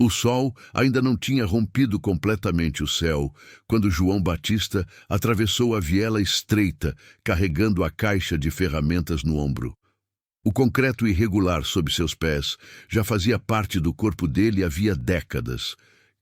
O sol ainda não tinha rompido completamente o céu quando João Batista atravessou a viela estreita, carregando a caixa de ferramentas no ombro. O concreto irregular sob seus pés já fazia parte do corpo dele havia décadas.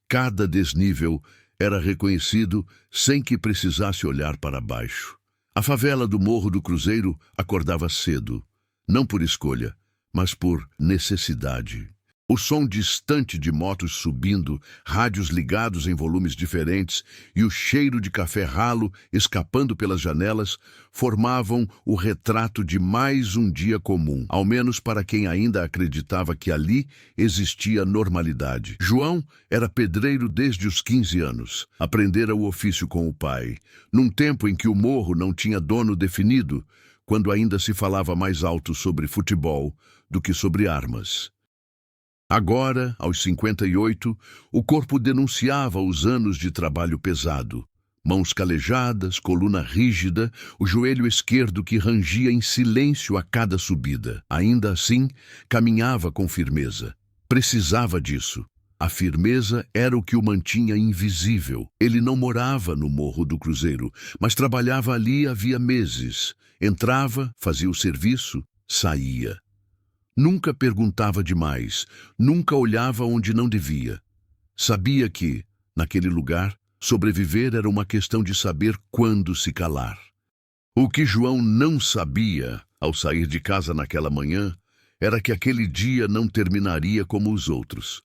Cada desnível era reconhecido sem que precisasse olhar para baixo. A favela do Morro do Cruzeiro acordava cedo, não por escolha, mas por necessidade. O som distante de motos subindo, rádios ligados em volumes diferentes e o cheiro de café ralo escapando pelas janelas formavam o retrato de mais um dia comum, ao menos para quem ainda acreditava que ali existia normalidade. João era pedreiro desde os 15 anos. Aprendera o ofício com o pai, num tempo em que o morro não tinha dono definido, quando ainda se falava mais alto sobre futebol do que sobre armas. Agora, aos 58, o corpo denunciava os anos de trabalho pesado. Mãos calejadas, coluna rígida, o joelho esquerdo que rangia em silêncio a cada subida. Ainda assim, caminhava com firmeza. Precisava disso. A firmeza era o que o mantinha invisível. Ele não morava no Morro do Cruzeiro, mas trabalhava ali havia meses. Entrava, fazia o serviço, saía. Nunca perguntava demais, nunca olhava onde não devia. Sabia que, naquele lugar, sobreviver era uma questão de saber quando se calar. O que João não sabia, ao sair de casa naquela manhã, era que aquele dia não terminaria como os outros.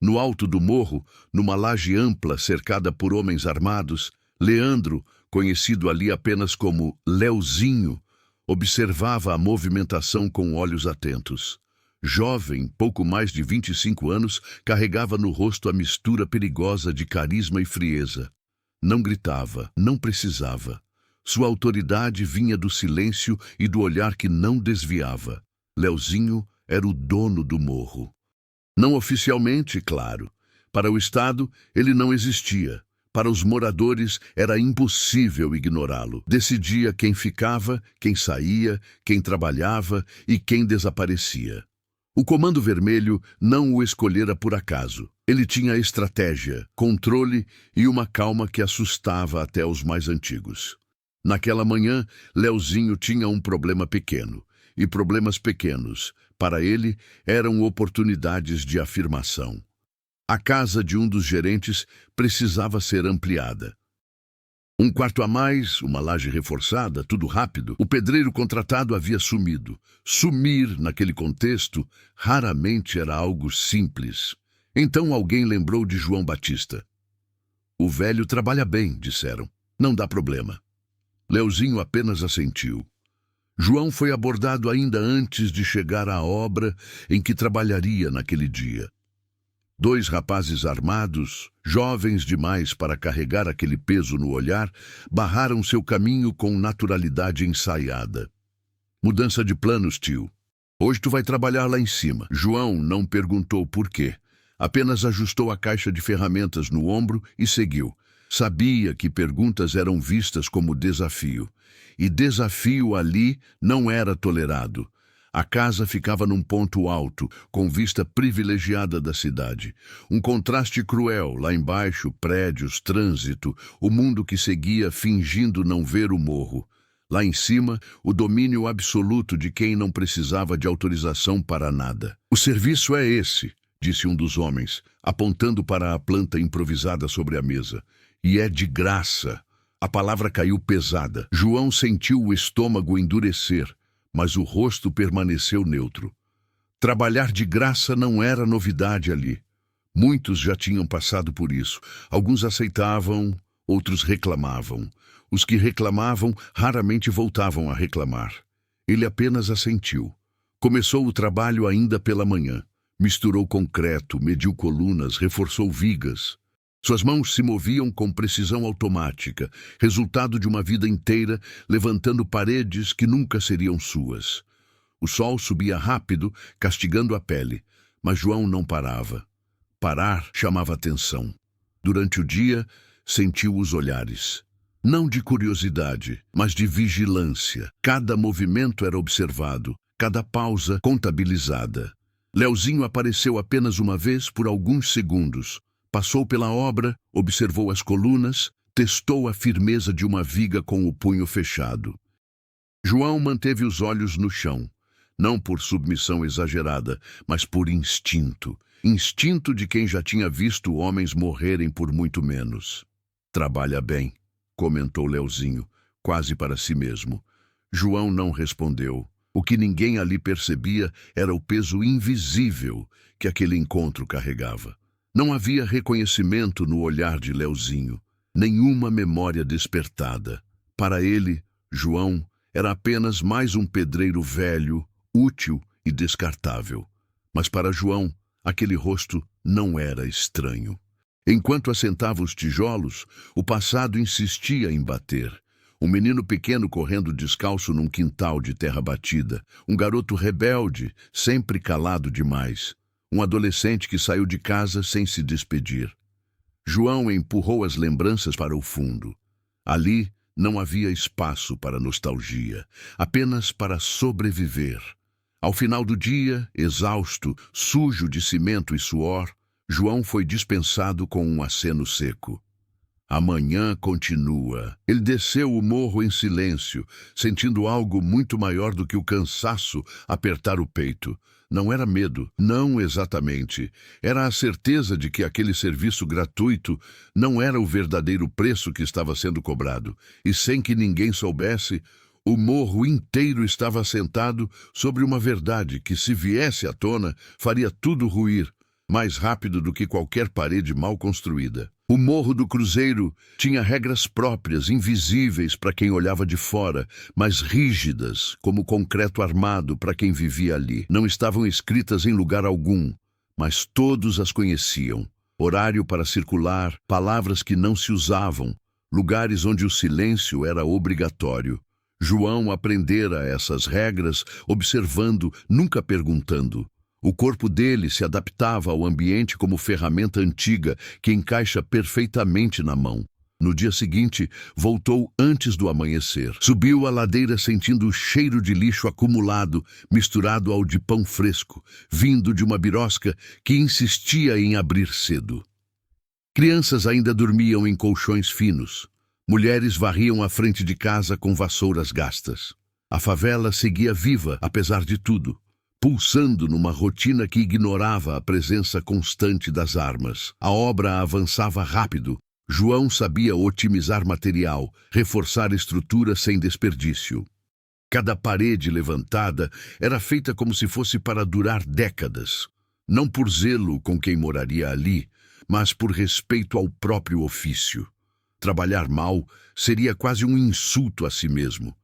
No alto do morro, numa laje ampla cercada por homens armados, Leandro, conhecido ali apenas como Leozinho, observava a movimentação com olhos atentos. Jovem, pouco mais de 25 anos, carregava no rosto a mistura perigosa de carisma e frieza. Não gritava, não precisava. Sua autoridade vinha do silêncio e do olhar que não desviava. Leozinho era o dono do morro. Não oficialmente, claro. Para o Estado, ele não existia. Para os moradores, era impossível ignorá-lo. Decidia quem ficava, quem saía, quem trabalhava e quem desaparecia. O Comando Vermelho não o escolhera por acaso. Ele tinha estratégia, controle e uma calma que assustava até os mais antigos. Naquela manhã, Leozinho tinha um problema pequeno. E problemas pequenos, para ele, eram oportunidades de afirmação. A casa de um dos gerentes precisava ser ampliada. Um quarto a mais, uma laje reforçada, tudo rápido. O pedreiro contratado havia sumido. Sumir, naquele contexto, raramente era algo simples. Então alguém lembrou de João Batista. O velho trabalha bem, disseram. Não dá problema. Leozinho apenas assentiu. João foi abordado ainda antes de chegar à obra em que trabalharia naquele dia. 2 rapazes armados, jovens demais para carregar aquele peso no olhar, barraram seu caminho com naturalidade ensaiada. Mudança de planos, tio. Hoje tu vai trabalhar lá em cima. João não perguntou por quê. Apenas ajustou a caixa de ferramentas no ombro e seguiu. Sabia que perguntas eram vistas como desafio. E desafio ali não era tolerado. A casa ficava num ponto alto, com vista privilegiada da cidade. Um contraste cruel, lá embaixo, prédios, trânsito, o mundo que seguia fingindo não ver o morro. Lá em cima, o domínio absoluto de quem não precisava de autorização para nada. O serviço é esse, disse um dos homens, apontando para a planta improvisada sobre a mesa. E é de graça. A palavra caiu pesada. João sentiu o estômago endurecer, mas o rosto permaneceu neutro. Trabalhar de graça não era novidade ali. Muitos já tinham passado por isso. Alguns aceitavam, outros reclamavam. Os que reclamavam raramente voltavam a reclamar. Ele apenas assentiu. Começou o trabalho ainda pela manhã. Misturou concreto, mediu colunas, reforçou vigas. Suas mãos se moviam com precisão automática, resultado de uma vida inteira levantando paredes que nunca seriam suas. O sol subia rápido, castigando a pele, mas João não parava. Parar chamava atenção. Durante o dia, sentiu os olhares. Não de curiosidade, mas de vigilância. Cada movimento era observado, cada pausa contabilizada. Leozinho apareceu apenas uma vez por alguns segundos. Passou pela obra, observou as colunas, testou a firmeza de uma viga com o punho fechado. João manteve os olhos no chão, não por submissão exagerada, mas por instinto. Instinto de quem já tinha visto homens morrerem por muito menos. "Trabalha bem", comentou Leozinho, quase para si mesmo. João não respondeu. O que ninguém ali percebia era o peso invisível que aquele encontro carregava. Não havia reconhecimento no olhar de Leozinho, nenhuma memória despertada. Para ele, João era apenas mais um pedreiro velho, útil e descartável. Mas para João, aquele rosto não era estranho. Enquanto assentava os tijolos, o passado insistia em bater. Um menino pequeno correndo descalço num quintal de terra batida. Um garoto rebelde, sempre calado demais. Um adolescente que saiu de casa sem se despedir. João empurrou as lembranças para o fundo. Ali não havia espaço para nostalgia, apenas para sobreviver. Ao final do dia, exausto, sujo de cimento e suor, João foi dispensado com um aceno seco. Amanhã continua. Ele desceu o morro em silêncio, sentindo algo muito maior do que o cansaço apertar o peito. Não era medo, não exatamente. Era a certeza de que aquele serviço gratuito não era o verdadeiro preço que estava sendo cobrado. E sem que ninguém soubesse, o morro inteiro estava assentado sobre uma verdade que, se viesse à tona, faria tudo ruir, mais rápido do que qualquer parede mal construída. O Morro do Cruzeiro tinha regras próprias, invisíveis para quem olhava de fora, mas rígidas, como concreto armado para quem vivia ali. Não estavam escritas em lugar algum, mas todos as conheciam. Horário para circular, palavras que não se usavam, lugares onde o silêncio era obrigatório. João aprendera essas regras observando, nunca perguntando. O corpo dele se adaptava ao ambiente como ferramenta antiga que encaixa perfeitamente na mão. No dia seguinte, voltou antes do amanhecer. Subiu a ladeira sentindo o cheiro de lixo acumulado, misturado ao de pão fresco, vindo de uma birosca que insistia em abrir cedo. Crianças ainda dormiam em colchões finos. Mulheres varriam a frente de casa com vassouras gastas. A favela seguia viva, apesar de tudo, pulsando numa rotina que ignorava a presença constante das armas. A obra avançava rápido. João sabia otimizar material, reforçar estrutura sem desperdício. Cada parede levantada era feita como se fosse para durar décadas. Não por zelo com quem moraria ali, mas por respeito ao próprio ofício. Trabalhar mal seria quase um insulto a si mesmo.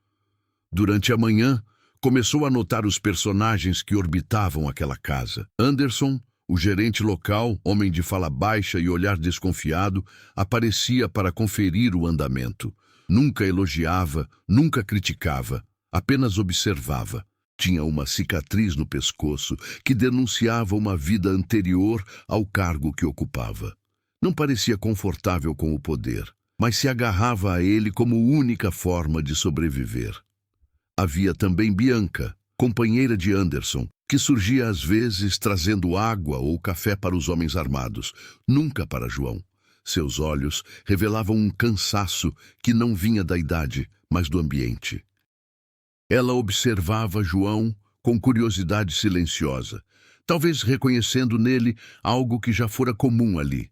Durante a manhã, começou a notar os personagens que orbitavam aquela casa. Anderson, o gerente local, homem de fala baixa e olhar desconfiado, aparecia para conferir o andamento. Nunca elogiava, nunca criticava, apenas observava. Tinha uma cicatriz no pescoço que denunciava uma vida anterior ao cargo que ocupava. Não parecia confortável com o poder, mas se agarrava a ele como única forma de sobreviver. Havia também Bianca, companheira de Anderson, que surgia às vezes trazendo água ou café para os homens armados, nunca para João. Seus olhos revelavam um cansaço que não vinha da idade, mas do ambiente. Ela observava João com curiosidade silenciosa, talvez reconhecendo nele algo que já fora comum ali.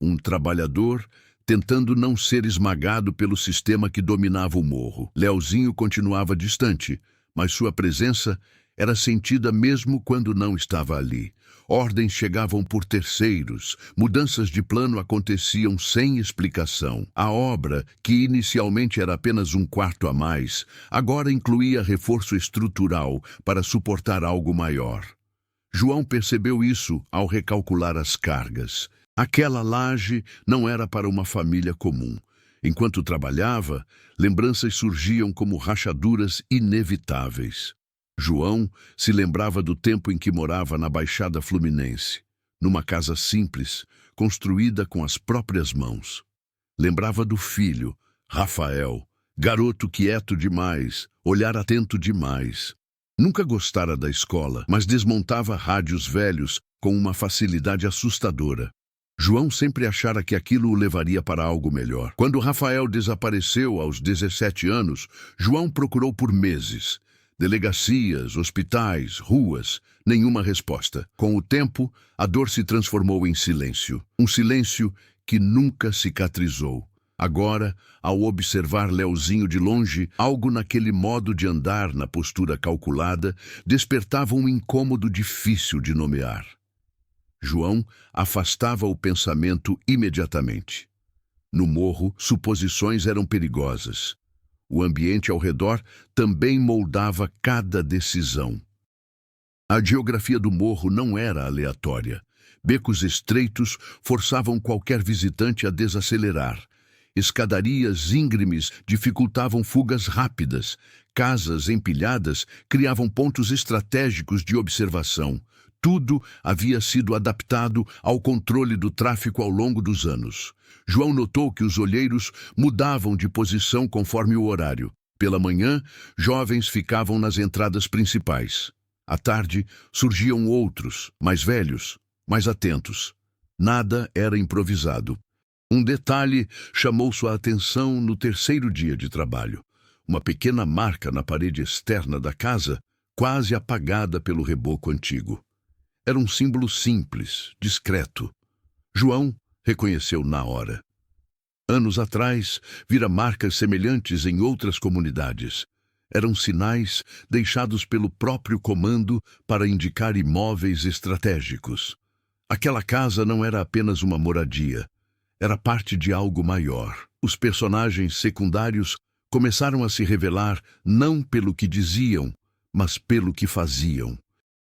Um trabalhador tentando não ser esmagado pelo sistema que dominava o morro. Leozinho continuava distante, mas sua presença era sentida mesmo quando não estava ali. Ordens chegavam por terceiros, mudanças de plano aconteciam sem explicação. A obra, que inicialmente era apenas um quarto a mais, agora incluía reforço estrutural para suportar algo maior. João percebeu isso ao recalcular as cargas. Aquela laje não era para uma família comum. Enquanto trabalhava, lembranças surgiam como rachaduras inevitáveis. João se lembrava do tempo em que morava na Baixada Fluminense, numa casa simples, construída com as próprias mãos. Lembrava do filho, Rafael, garoto quieto demais, olhar atento demais. Nunca gostara da escola, mas desmontava rádios velhos com uma facilidade assustadora. João sempre achara que aquilo o levaria para algo melhor. Quando Rafael desapareceu aos 17 anos, João procurou por meses. Delegacias, hospitais, ruas, nenhuma resposta. Com o tempo, a dor se transformou em silêncio. Um silêncio que nunca cicatrizou. Agora, ao observar Leozinho de longe, algo naquele modo de andar, na postura calculada, despertava um incômodo difícil de nomear. João afastava o pensamento imediatamente. No morro, suposições eram perigosas. O ambiente ao redor também moldava cada decisão. A geografia do morro não era aleatória. Becos estreitos forçavam qualquer visitante a desacelerar. Escadarias íngremes dificultavam fugas rápidas. Casas empilhadas criavam pontos estratégicos de observação. Tudo havia sido adaptado ao controle do tráfico ao longo dos anos. João notou que os olheiros mudavam de posição conforme o horário. Pela manhã, jovens ficavam nas entradas principais. À tarde, surgiam outros, mais velhos, mais atentos. Nada era improvisado. Um detalhe chamou sua atenção no terceiro dia de trabalho. Uma pequena marca na parede externa da casa, quase apagada pelo reboco antigo. Era um símbolo simples, discreto. João reconheceu na hora. Anos atrás, vira marcas semelhantes em outras comunidades. Eram sinais deixados pelo próprio comando para indicar imóveis estratégicos. Aquela casa não era apenas uma moradia. Era parte de algo maior. Os personagens secundários começaram a se revelar não pelo que diziam, mas pelo que faziam.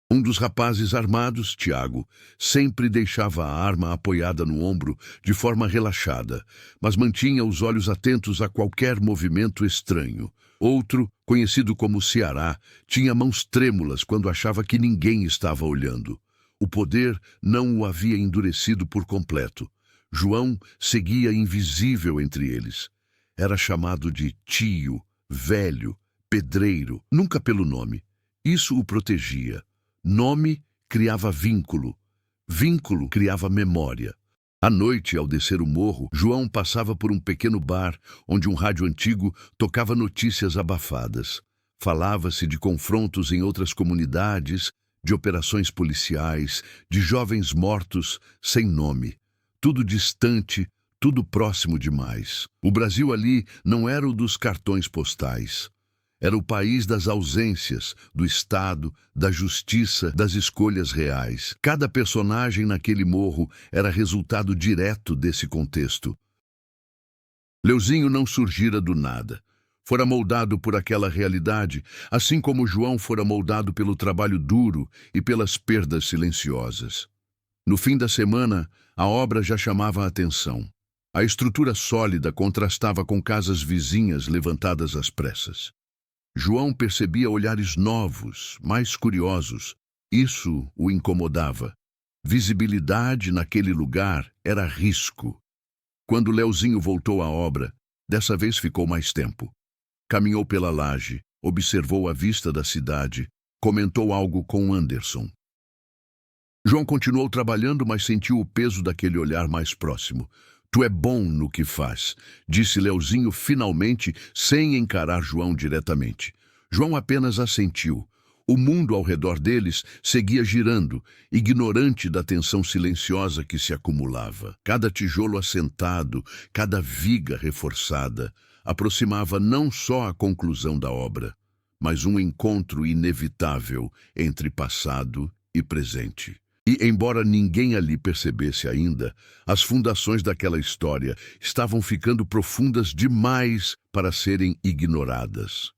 Um dos rapazes armados, Tiago, sempre deixava a arma apoiada no ombro de forma relaxada, mas mantinha os olhos atentos a qualquer movimento estranho. Outro, conhecido como Ceará, tinha mãos trêmulas quando achava que ninguém estava olhando. O poder não o havia endurecido por completo. João seguia invisível entre eles. Era chamado de tio, velho, pedreiro, nunca pelo nome. Isso o protegia. Nome criava vínculo. Vínculo criava memória. À noite, ao descer o morro, João passava por um pequeno bar onde um rádio antigo tocava notícias abafadas. Falava-se de confrontos em outras comunidades, de operações policiais, de jovens mortos sem nome. Tudo distante, tudo próximo demais. O Brasil ali não era o dos cartões postais. Era o país das ausências, do Estado, da justiça, das escolhas reais. Cada personagem naquele morro era resultado direto desse contexto. Leozinho não surgira do nada. Fora moldado por aquela realidade, assim como João fora moldado pelo trabalho duro e pelas perdas silenciosas. No fim da semana, a obra já chamava a atenção. A estrutura sólida contrastava com casas vizinhas levantadas às pressas. João percebia olhares novos, mais curiosos. Isso o incomodava. Visibilidade naquele lugar era risco. Quando Leozinho voltou à obra, dessa vez ficou mais tempo. Caminhou pela laje, observou a vista da cidade, comentou algo com Anderson. João continuou trabalhando, mas sentiu o peso daquele olhar mais próximo. Tu é bom no que faz, disse Leozinho finalmente, sem encarar João diretamente. João apenas assentiu. O mundo ao redor deles seguia girando, ignorante da tensão silenciosa que se acumulava. Cada tijolo assentado, cada viga reforçada, aproximava não só a conclusão da obra, mas um encontro inevitável entre passado e presente. E, embora ninguém ali percebesse ainda, as fundações daquela história estavam ficando profundas demais para serem ignoradas.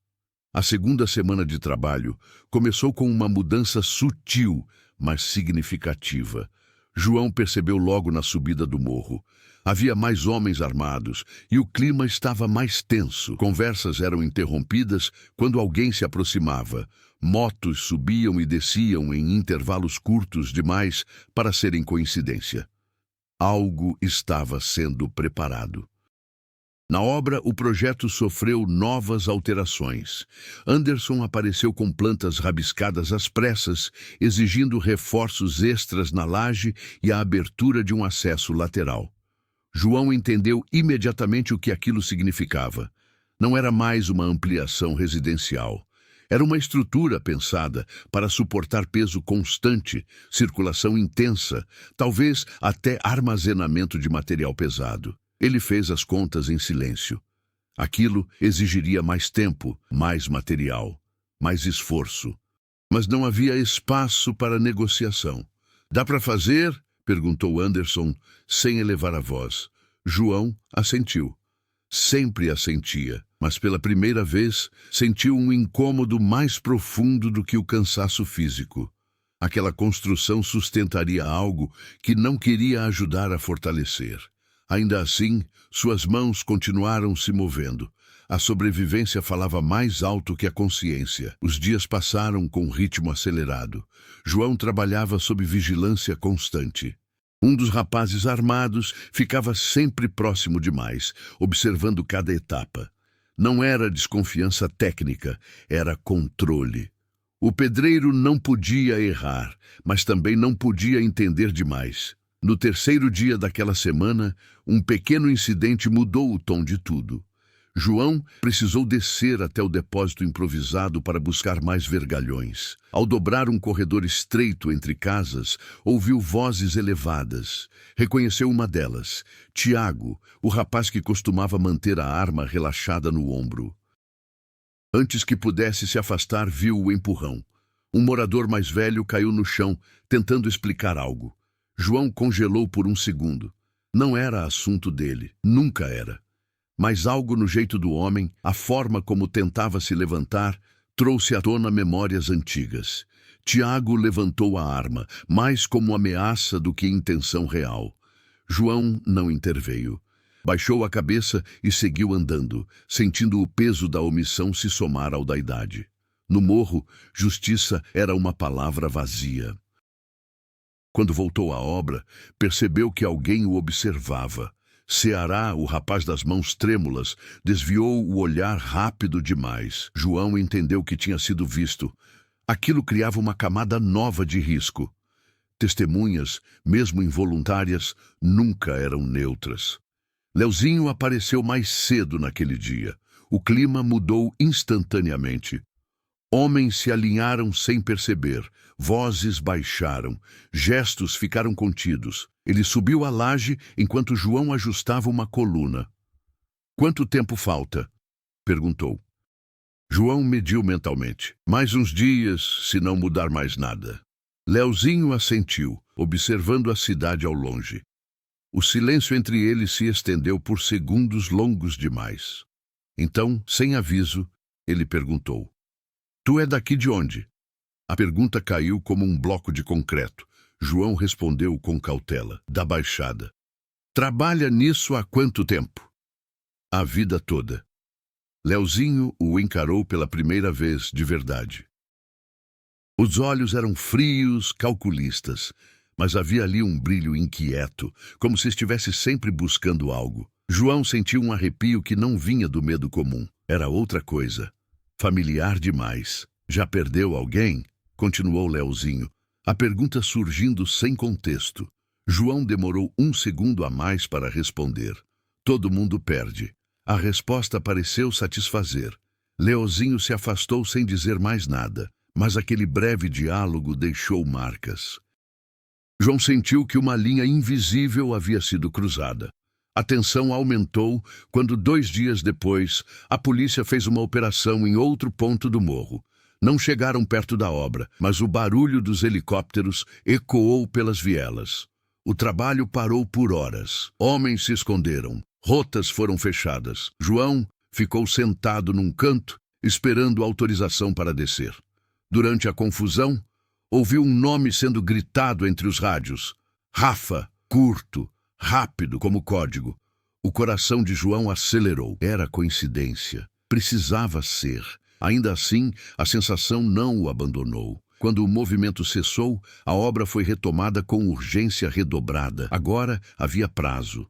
A segunda semana de trabalho começou com uma mudança sutil, mas significativa. João percebeu logo na subida do morro. Havia mais homens armados e o clima estava mais tenso. Conversas eram interrompidas quando alguém se aproximava. Motos subiam e desciam em intervalos curtos demais para serem coincidência. Algo estava sendo preparado. Na obra, o projeto sofreu novas alterações. Anderson apareceu com plantas rabiscadas às pressas, exigindo reforços extras na laje e a abertura de um acesso lateral. João entendeu imediatamente o que aquilo significava. Não era mais uma ampliação residencial. Era uma estrutura pensada para suportar peso constante, circulação intensa, talvez até armazenamento de material pesado. Ele fez as contas em silêncio. Aquilo exigiria mais tempo, mais material, mais esforço. Mas não havia espaço para negociação. "Dá para fazer?" perguntou Anderson, sem elevar a voz. João assentiu. Sempre assentia, mas pela primeira vez sentiu um incômodo mais profundo do que o cansaço físico. Aquela construção sustentaria algo que não queria ajudar a fortalecer. Ainda assim, suas mãos continuaram se movendo. A sobrevivência falava mais alto que a consciência. Os dias passaram com ritmo acelerado. João trabalhava sob vigilância constante. Um dos rapazes armados ficava sempre próximo demais, observando cada etapa. Não era desconfiança técnica, era controle. O pedreiro não podia errar, mas também não podia entender demais. No terceiro dia daquela semana, um pequeno incidente mudou o tom de tudo. João precisou descer até o depósito improvisado para buscar mais vergalhões. Ao dobrar um corredor estreito entre casas, ouviu vozes elevadas. Reconheceu uma delas, Tiago, o rapaz que costumava manter a arma relaxada no ombro. Antes que pudesse se afastar, viu o empurrão. Um morador mais velho caiu no chão, tentando explicar algo. João congelou por um segundo. Não era assunto dele, nunca era. Mas algo no jeito do homem, a forma como tentava se levantar, trouxe à tona memórias antigas. Tiago levantou a arma, mais como ameaça do que intenção real. João não interveio. Baixou a cabeça e seguiu andando, sentindo o peso da omissão se somar ao da idade. No morro, justiça era uma palavra vazia. Quando voltou à obra, percebeu que alguém o observava. Ceará, o rapaz das mãos trêmulas, desviou o olhar rápido demais. João entendeu que tinha sido visto. Aquilo criava uma camada nova de risco. Testemunhas, mesmo involuntárias, nunca eram neutras. Leozinho apareceu mais cedo naquele dia. O clima mudou instantaneamente. Homens se alinharam sem perceber, vozes baixaram, gestos ficaram contidos. Ele subiu a laje enquanto João ajustava uma coluna. "Quanto tempo falta?" perguntou. João mediu mentalmente. "Mais uns dias, se não mudar mais nada." Leozinho assentiu, observando a cidade ao longe. O silêncio entre eles se estendeu por segundos longos demais. Então, sem aviso, ele perguntou: "Tu é daqui de onde?" A pergunta caiu como um bloco de concreto. João respondeu com cautela: "Da Baixada." "Trabalha nisso há quanto tempo?" "A vida toda." Leozinho o encarou pela primeira vez de verdade. Os olhos eram frios, calculistas, mas havia ali um brilho inquieto, como se estivesse sempre buscando algo. João sentiu um arrepio que não vinha do medo comum. Era outra coisa. Familiar demais. "Já perdeu alguém?" continuou Leozinho, a pergunta surgindo sem contexto. João demorou um segundo a mais para responder. "Todo mundo perde." A resposta pareceu satisfazer. Leozinho se afastou sem dizer mais nada, mas aquele breve diálogo deixou marcas. João sentiu que uma linha invisível havia sido cruzada. A tensão aumentou quando, 2 dias depois, a polícia fez uma operação em outro ponto do morro. Não chegaram perto da obra, mas o barulho dos helicópteros ecoou pelas vielas. O trabalho parou por horas. Homens se esconderam. Rotas foram fechadas. João ficou sentado num canto, esperando autorização para descer. Durante a confusão, ouviu um nome sendo gritado entre os rádios. Rafa, curto, rápido como código. O coração de João acelerou. Era coincidência. Precisava ser. Ainda assim, a sensação não o abandonou. Quando o movimento cessou, a obra foi retomada com urgência redobrada. Agora havia prazo.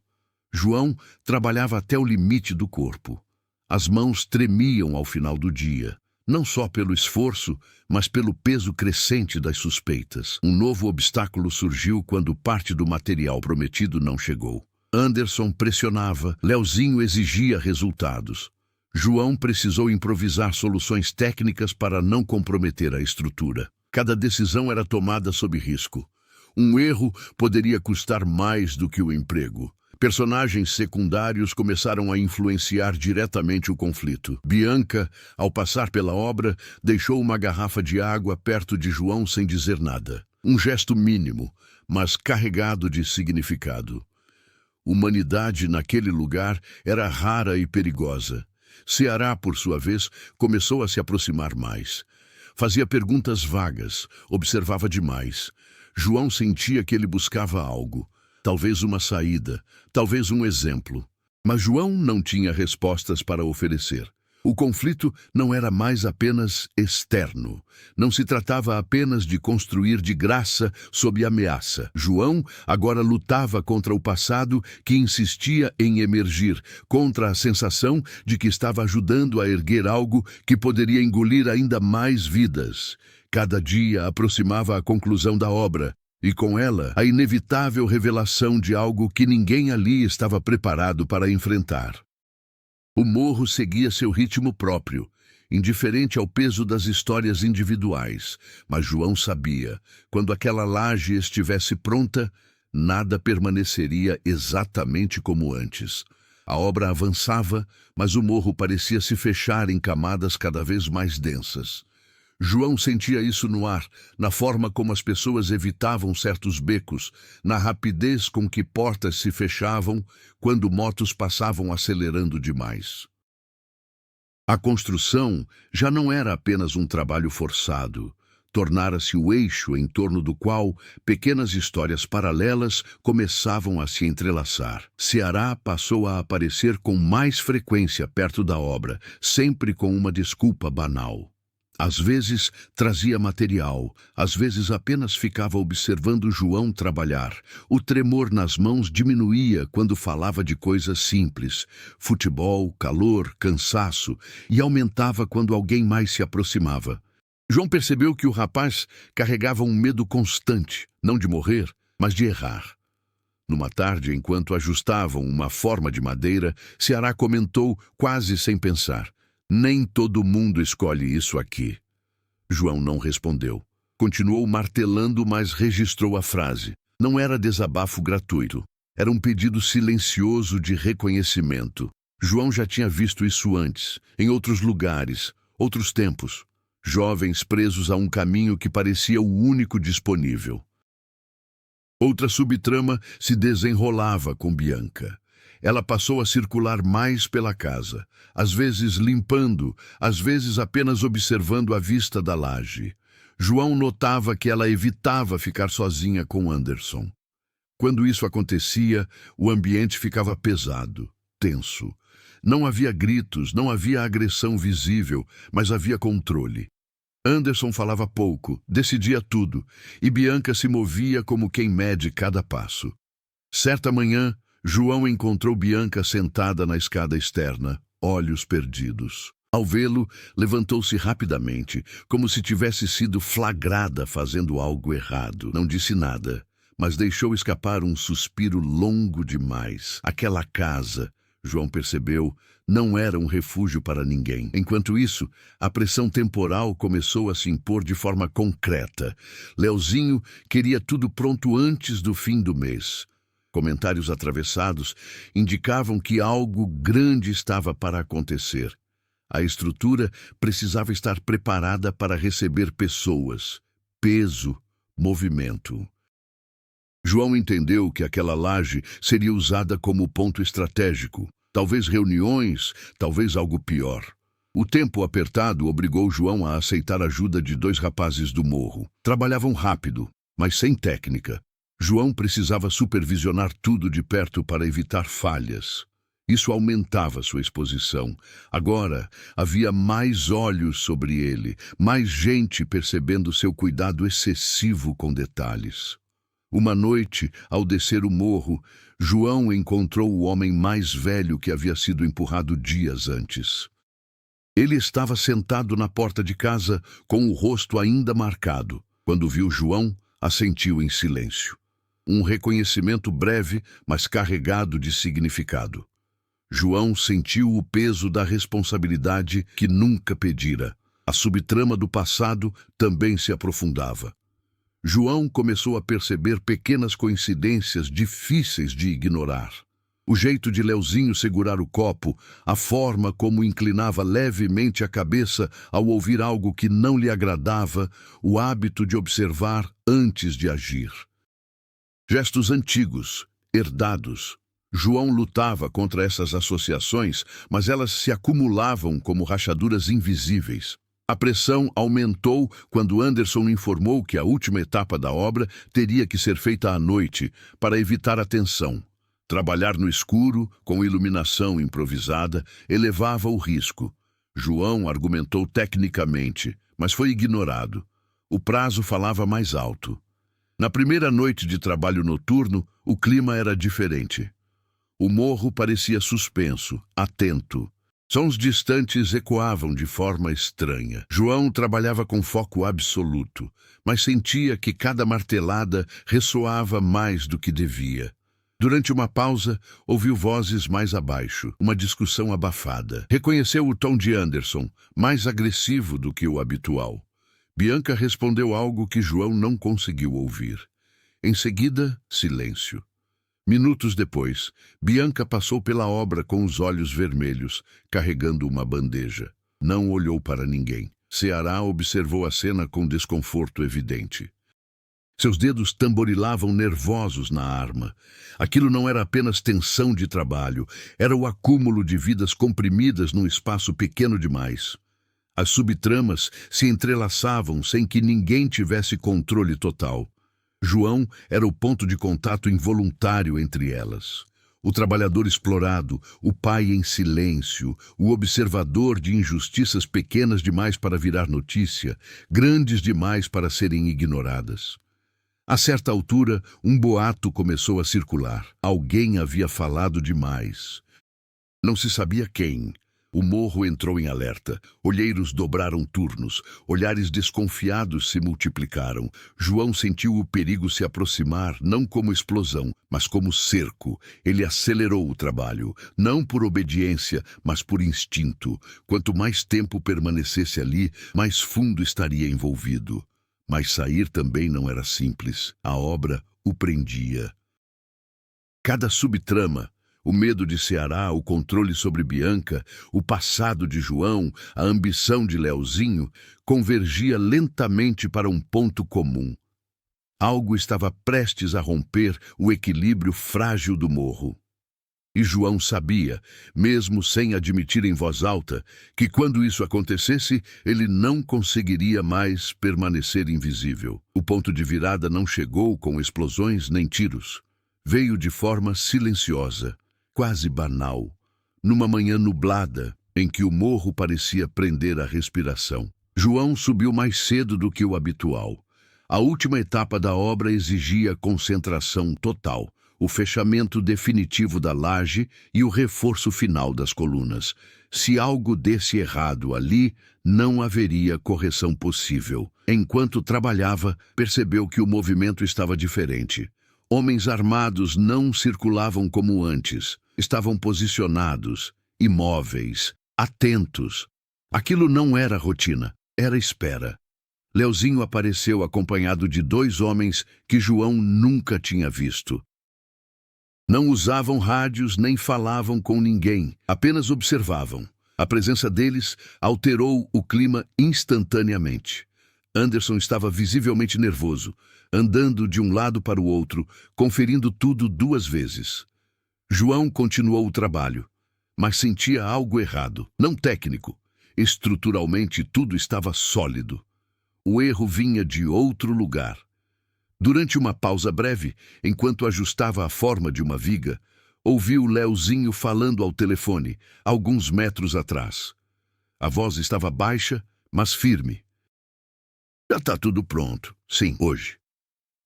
João trabalhava até o limite do corpo. As mãos tremiam ao final do dia, não só pelo esforço, mas pelo peso crescente das suspeitas. Um novo obstáculo surgiu quando parte do material prometido não chegou. Anderson pressionava, Leozinho exigia resultados. João precisou improvisar soluções técnicas para não comprometer a estrutura. Cada decisão era tomada sob risco. Um erro poderia custar mais do que o emprego. Personagens secundários começaram a influenciar diretamente o conflito. Bianca, ao passar pela obra, deixou uma garrafa de água perto de João sem dizer nada. Um gesto mínimo, mas carregado de significado. Humanidade naquele lugar era rara e perigosa. Ceará, por sua vez, começou a se aproximar mais. Fazia perguntas vagas, observava demais. João sentia que ele buscava algo. Talvez uma saída, talvez um exemplo. Mas João não tinha respostas para oferecer. O conflito não era mais apenas externo. Não se tratava apenas de construir de graça sob ameaça. João agora lutava contra o passado que insistia em emergir, contra a sensação de que estava ajudando a erguer algo que poderia engolir ainda mais vidas. Cada dia aproximava a conclusão da obra. E com ela, a inevitável revelação de algo que ninguém ali estava preparado para enfrentar. O morro seguia seu ritmo próprio, indiferente ao peso das histórias individuais. Mas João sabia, quando aquela laje estivesse pronta, nada permaneceria exatamente como antes. A obra avançava, mas o morro parecia se fechar em camadas cada vez mais densas. João sentia isso no ar, na forma como as pessoas evitavam certos becos, na rapidez com que portas se fechavam quando motos passavam acelerando demais. A construção já não era apenas um trabalho forçado. Tornara-se o eixo em torno do qual pequenas histórias paralelas começavam a se entrelaçar. Ceará passou a aparecer com mais frequência perto da obra, sempre com uma desculpa banal. Às vezes trazia material, às vezes apenas ficava observando João trabalhar. O tremor nas mãos diminuía quando falava de coisas simples, futebol, calor, cansaço, e aumentava quando alguém mais se aproximava. João percebeu que o rapaz carregava um medo constante, não de morrer, mas de errar. Numa tarde, enquanto ajustavam uma forma de madeira, Ceará comentou quase sem pensar: "Nem todo mundo escolhe isso aqui." João não respondeu. Continuou martelando, mas registrou a frase. Não era desabafo gratuito. Era um pedido silencioso de reconhecimento. João já tinha visto isso antes, em outros lugares, outros tempos. Jovens presos a um caminho que parecia o único disponível. Outra subtrama se desenrolava com Bianca. Ela passou a circular mais pela casa, às vezes limpando, às vezes apenas observando a vista da laje. João notava que ela evitava ficar sozinha com Anderson. Quando isso acontecia, o ambiente ficava pesado, tenso. Não havia gritos, não havia agressão visível, mas havia controle. Anderson falava pouco, decidia tudo, e Bianca se movia como quem mede cada passo. Certa manhã, João encontrou Bianca sentada na escada externa, olhos perdidos. Ao vê-lo, levantou-se rapidamente, como se tivesse sido flagrada fazendo algo errado. Não disse nada, mas deixou escapar um suspiro longo demais. Aquela casa, João percebeu, não era um refúgio para ninguém. Enquanto isso, a pressão temporal começou a se impor de forma concreta. Leozinho queria tudo pronto antes do fim do mês. Comentários atravessados indicavam que algo grande estava para acontecer. A estrutura precisava estar preparada para receber pessoas, peso, movimento. João entendeu que aquela laje seria usada como ponto estratégico. Talvez reuniões, talvez algo pior. O tempo apertado obrigou João a aceitar a ajuda de 2 rapazes do morro. Trabalhavam rápido, mas sem técnica. João precisava supervisionar tudo de perto para evitar falhas. Isso aumentava sua exposição. Agora havia mais olhos sobre ele, mais gente percebendo seu cuidado excessivo com detalhes. Uma noite, ao descer o morro, João encontrou o homem mais velho que havia sido empurrado dias antes. Ele estava sentado na porta de casa, com o rosto ainda marcado. Quando viu João, assentiu em silêncio. Um reconhecimento breve, mas carregado de significado. João sentiu o peso da responsabilidade que nunca pedira. A subtrama do passado também se aprofundava. João começou a perceber pequenas coincidências difíceis de ignorar. O jeito de Leozinho segurar o copo, a forma como inclinava levemente a cabeça ao ouvir algo que não lhe agradava, o hábito de observar antes de agir. Gestos antigos, herdados. João lutava contra essas associações, mas elas se acumulavam como rachaduras invisíveis. A pressão aumentou quando Anderson informou que a última etapa da obra teria que ser feita à noite, para evitar a tensão. Trabalhar no escuro, com iluminação improvisada, elevava o risco. João argumentou tecnicamente, mas foi ignorado. O prazo falava mais alto. Na primeira noite de trabalho noturno, o clima era diferente. O morro parecia suspenso, atento. Sons distantes ecoavam de forma estranha. João trabalhava com foco absoluto, mas sentia que cada martelada ressoava mais do que devia. Durante uma pausa, ouviu vozes mais abaixo, uma discussão abafada. Reconheceu o tom de Anderson, mais agressivo do que o habitual. Bianca respondeu algo que João não conseguiu ouvir. Em seguida, silêncio. Minutos depois, Bianca passou pela obra com os olhos vermelhos, carregando uma bandeja. Não olhou para ninguém. Ceará observou a cena com desconforto evidente. Seus dedos tamborilavam nervosos na arma. Aquilo não era apenas tensão de trabalho, era o acúmulo de vidas comprimidas num espaço pequeno demais. As subtramas se entrelaçavam sem que ninguém tivesse controle total. João era o ponto de contato involuntário entre elas. O trabalhador explorado, o pai em silêncio, o observador de injustiças pequenas demais para virar notícia, grandes demais para serem ignoradas. A certa altura, um boato começou a circular. Alguém havia falado demais. Não se sabia quem. O morro entrou em alerta. Olheiros dobraram turnos. Olhares desconfiados se multiplicaram. João sentiu o perigo se aproximar, não como explosão, mas como cerco. Ele acelerou o trabalho, não por obediência, mas por instinto. Quanto mais tempo permanecesse ali, mais fundo estaria envolvido. Mas sair também não era simples. A obra o prendia. Cada subtrama, o medo de Ceará, o controle sobre Bianca, o passado de João, a ambição de Leozinho, convergia lentamente para um ponto comum. Algo estava prestes a romper o equilíbrio frágil do morro. E João sabia, mesmo sem admitir em voz alta, que quando isso acontecesse, ele não conseguiria mais permanecer invisível. O ponto de virada não chegou com explosões nem tiros. Veio de forma silenciosa, quase banal, numa manhã nublada, em que o morro parecia prender a respiração. João subiu mais cedo do que o habitual. A última etapa da obra exigia concentração total, o fechamento definitivo da laje e o reforço final das colunas. Se algo desse errado ali, não haveria correção possível. Enquanto trabalhava, percebeu que o movimento estava diferente. Homens armados não circulavam como antes. Estavam posicionados, imóveis, atentos. Aquilo não era rotina, era espera. Leozinho apareceu acompanhado de 2 homens que João nunca tinha visto. Não usavam rádios nem falavam com ninguém, apenas observavam. A presença deles alterou o clima instantaneamente. Anderson estava visivelmente nervoso, andando de um lado para o outro, conferindo tudo 2 vezes. João continuou o trabalho, mas sentia algo errado, não técnico. Estruturalmente tudo estava sólido. O erro vinha de outro lugar. Durante uma pausa breve, enquanto ajustava a forma de uma viga, ouviu Leozinho falando ao telefone, alguns metros atrás. A voz estava baixa, mas firme. Já está tudo pronto. Sim, hoje.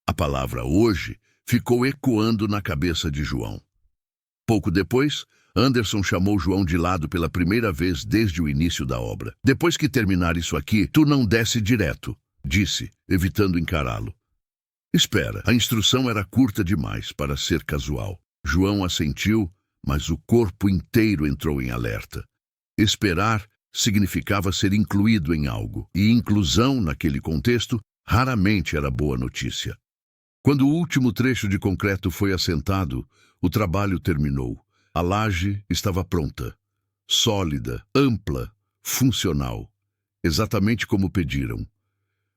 A palavra hoje ficou ecoando na cabeça de João. Pouco depois, Anderson chamou João de lado pela primeira vez desde o início da obra. Depois que terminar isso aqui, tu não desce direto, disse, evitando encará-lo. Espera, a instrução era curta demais para ser casual. João assentiu, mas o corpo inteiro entrou em alerta. Esperar significava ser incluído em algo, e inclusão, naquele contexto, raramente era boa notícia. Quando o último trecho de concreto foi assentado, o trabalho terminou. A laje estava pronta, sólida, ampla, funcional, exatamente como pediram.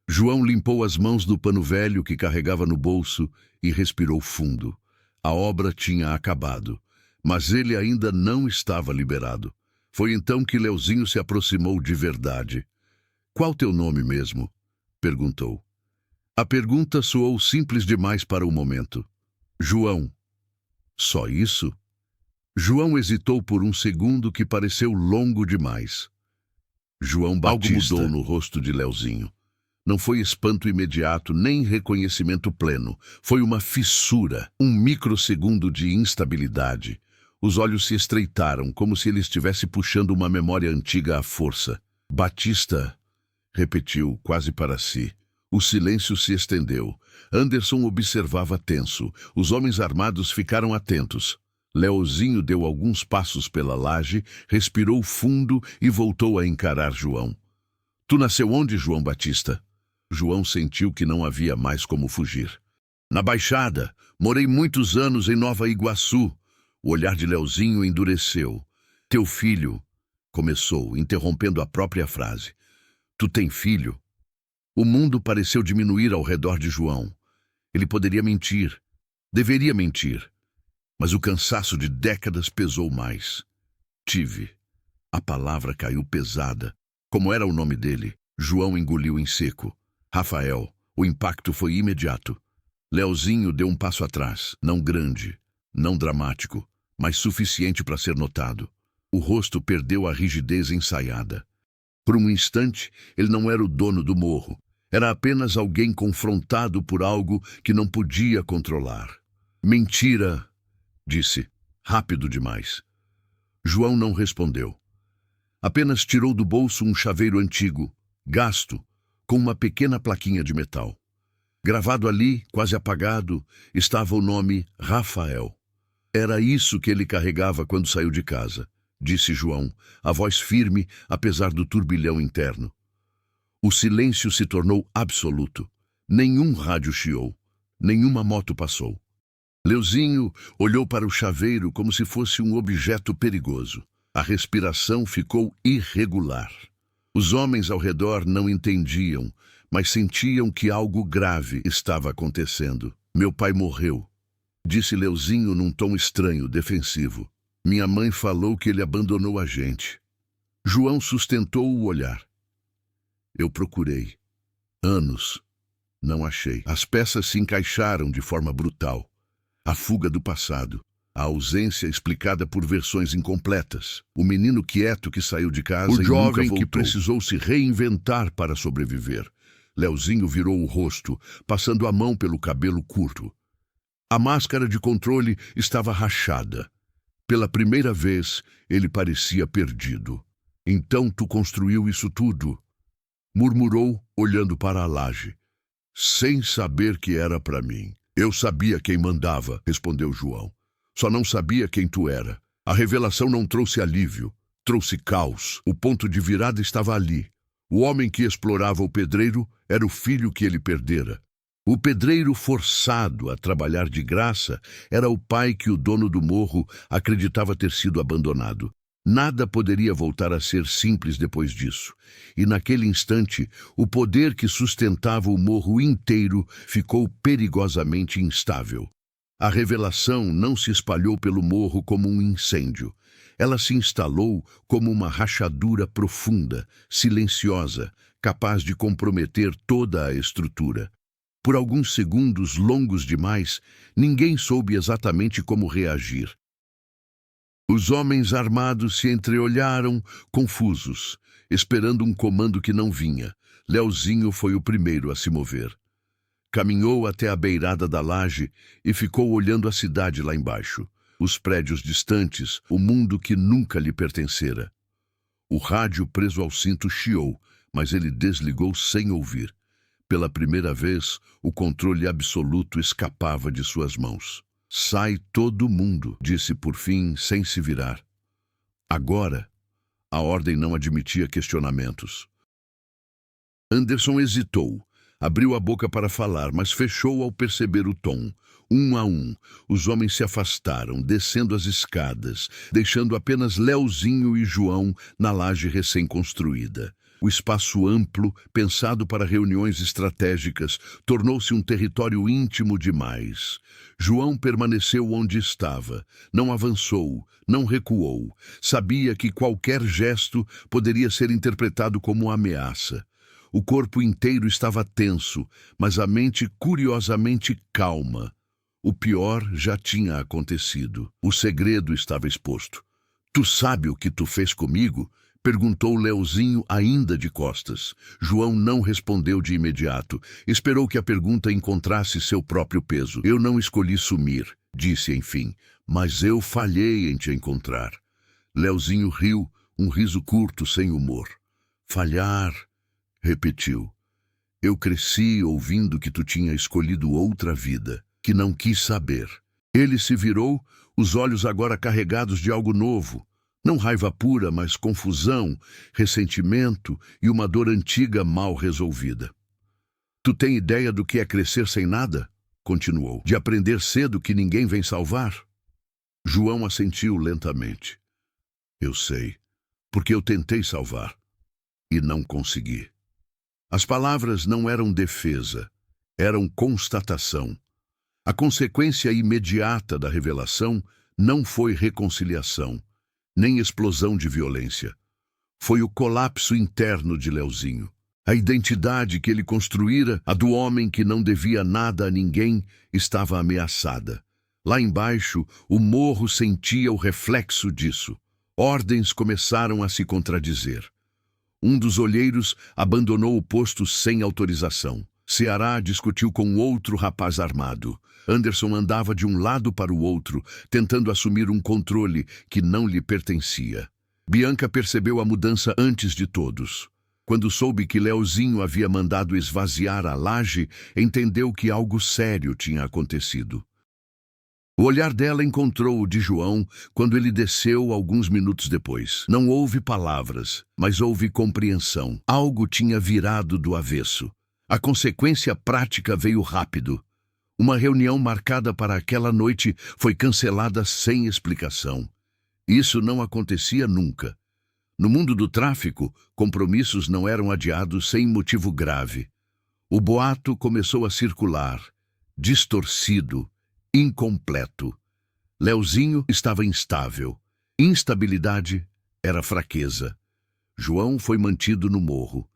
João limpou as mãos do pano velho que carregava no bolso e respirou fundo. A obra tinha acabado, mas ele ainda não estava liberado. Foi então que Leozinho se aproximou de verdade. "Qual teu nome mesmo?" perguntou. A pergunta soou simples demais para o momento. "João." "Só isso?" João hesitou por um segundo que pareceu longo demais. João Batista. Algo mudou no rosto de Leozinho. Não foi espanto imediato, nem reconhecimento pleno. Foi uma fissura, um microsegundo de instabilidade. Os olhos se estreitaram, como se ele estivesse puxando uma memória antiga à força. "Batista", repetiu, quase para si. O silêncio se estendeu. Anderson observava tenso. Os homens armados ficaram atentos. Leozinho deu alguns passos pela laje, respirou fundo e voltou a encarar João. "Tu nasceu onde, João Batista?" João sentiu que não havia mais como fugir. "Na Baixada. Morei muitos anos em Nova Iguaçu." O olhar de Leozinho endureceu. "Teu filho..." começou, interrompendo a própria frase. "Tu tem filho?" O mundo pareceu diminuir ao redor de João. Ele poderia mentir. Deveria mentir. Mas o cansaço de décadas pesou mais. "Tive." A palavra caiu pesada. Como era o nome dele, João engoliu em seco. "Rafael." O impacto foi imediato. Leozinho deu um passo atrás, não grande, não dramático, mas suficiente para ser notado. O rosto perdeu a rigidez ensaiada. Por um instante, ele não era o dono do morro. Era apenas alguém confrontado por algo que não podia controlar. "Mentira", disse, rápido demais. João não respondeu. Apenas tirou do bolso um chaveiro antigo, gasto, com uma pequena plaquinha de metal. Gravado ali, quase apagado, estava o nome Rafael. Era isso que ele carregava quando saiu de casa, disse João, a voz firme, apesar do turbilhão interno. O silêncio se tornou absoluto. Nenhum rádio chiou. Nenhuma moto passou. Leozinho olhou para o chaveiro como se fosse um objeto perigoso. A respiração ficou irregular. Os homens ao redor não entendiam, mas sentiam que algo grave estava acontecendo. "Meu pai morreu", disse Leozinho num tom estranho, defensivo. "Minha mãe falou que ele abandonou a gente." João sustentou o olhar. "Eu procurei. Anos. Não achei. As peças se encaixaram de forma brutal. A fuga do passado. A ausência explicada por versões incompletas. O menino quieto que saiu de casa e nunca voltou. O jovem que precisou se reinventar para sobreviver." Leozinho virou o rosto, passando a mão pelo cabelo curto. A máscara de controle estava rachada. Pela primeira vez, ele parecia perdido. "Então tu construiu isso tudo?" murmurou, olhando para a laje. "Sem saber que era para mim." "Eu sabia quem mandava", respondeu João. "Só não sabia quem tu era. A revelação não trouxe alívio, trouxe caos. O ponto de virada estava ali. O homem que explorava o pedreiro era o filho que ele perdera. O pedreiro forçado a trabalhar de graça era o pai que o dono do morro acreditava ter sido abandonado. Nada poderia voltar a ser simples depois disso. E naquele instante, o poder que sustentava o morro inteiro ficou perigosamente instável. A revelação não se espalhou pelo morro como um incêndio. Ela se instalou como uma rachadura profunda, silenciosa, capaz de comprometer toda a estrutura. Por alguns segundos longos demais, ninguém soube exatamente como reagir. Os homens armados se entreolharam, confusos, esperando um comando que não vinha. Leozinho foi o primeiro a se mover. Caminhou até a beirada da laje e ficou olhando a cidade lá embaixo, os prédios distantes, o mundo que nunca lhe pertencera. O rádio preso ao cinto chiou, mas ele desligou sem ouvir. Pela primeira vez, o controle absoluto escapava de suas mãos. Sai todo mundo, disse por fim, sem se virar. Agora, a ordem não admitia questionamentos. Anderson hesitou. Abriu a boca para falar, mas fechou ao perceber o tom. Um a um, os homens se afastaram, descendo as escadas, deixando apenas Leozinho e João na laje recém-construída. O espaço amplo, pensado para reuniões estratégicas, tornou-se um território íntimo demais. João permaneceu onde estava, não avançou, não recuou. Sabia que qualquer gesto poderia ser interpretado como ameaça. O corpo inteiro estava tenso, mas a mente curiosamente calma. O pior já tinha acontecido. O segredo estava exposto. Tu sabe o que tu fez comigo? Perguntou Leozinho ainda de costas. João não respondeu de imediato. Esperou que a pergunta encontrasse seu próprio peso. Eu não escolhi sumir, disse enfim, mas eu falhei em te encontrar. Leozinho riu, um riso curto, sem humor. Falhar, repetiu. Eu cresci ouvindo que tu tinha escolhido outra vida, que não quis saber. Ele se virou, os olhos agora carregados de algo novo. Não raiva pura, mas confusão, ressentimento e uma dor antiga mal resolvida. Tu tem ideia do que é crescer sem nada? Continuou. De aprender cedo que ninguém vem salvar? João assentiu lentamente. Eu sei, porque eu tentei salvar e não consegui. As palavras não eram defesa, eram constatação. A consequência imediata da revelação não foi reconciliação, nem explosão de violência. Foi o colapso interno de Leozinho. A identidade que ele construíra, a do homem que não devia nada a ninguém, estava ameaçada. Lá embaixo, o morro sentia o reflexo disso. Ordens começaram a se contradizer. Um dos olheiros abandonou o posto sem autorização. Ceará discutiu com outro rapaz armado. Anderson andava de um lado para o outro, tentando assumir um controle que não lhe pertencia. Bianca percebeu a mudança antes de todos. Quando soube que Leozinho havia mandado esvaziar a laje, entendeu que algo sério tinha acontecido. O olhar dela encontrou o de João quando ele desceu alguns minutos depois. Não houve palavras, mas houve compreensão. Algo tinha virado do avesso. A consequência prática veio rápido. Uma reunião marcada para aquela noite foi cancelada sem explicação. Isso não acontecia nunca. No mundo do tráfico, compromissos não eram adiados sem motivo grave. O boato começou a circular, distorcido, incompleto. Leozinho estava instável. Instabilidade era fraqueza. João foi mantido no morro.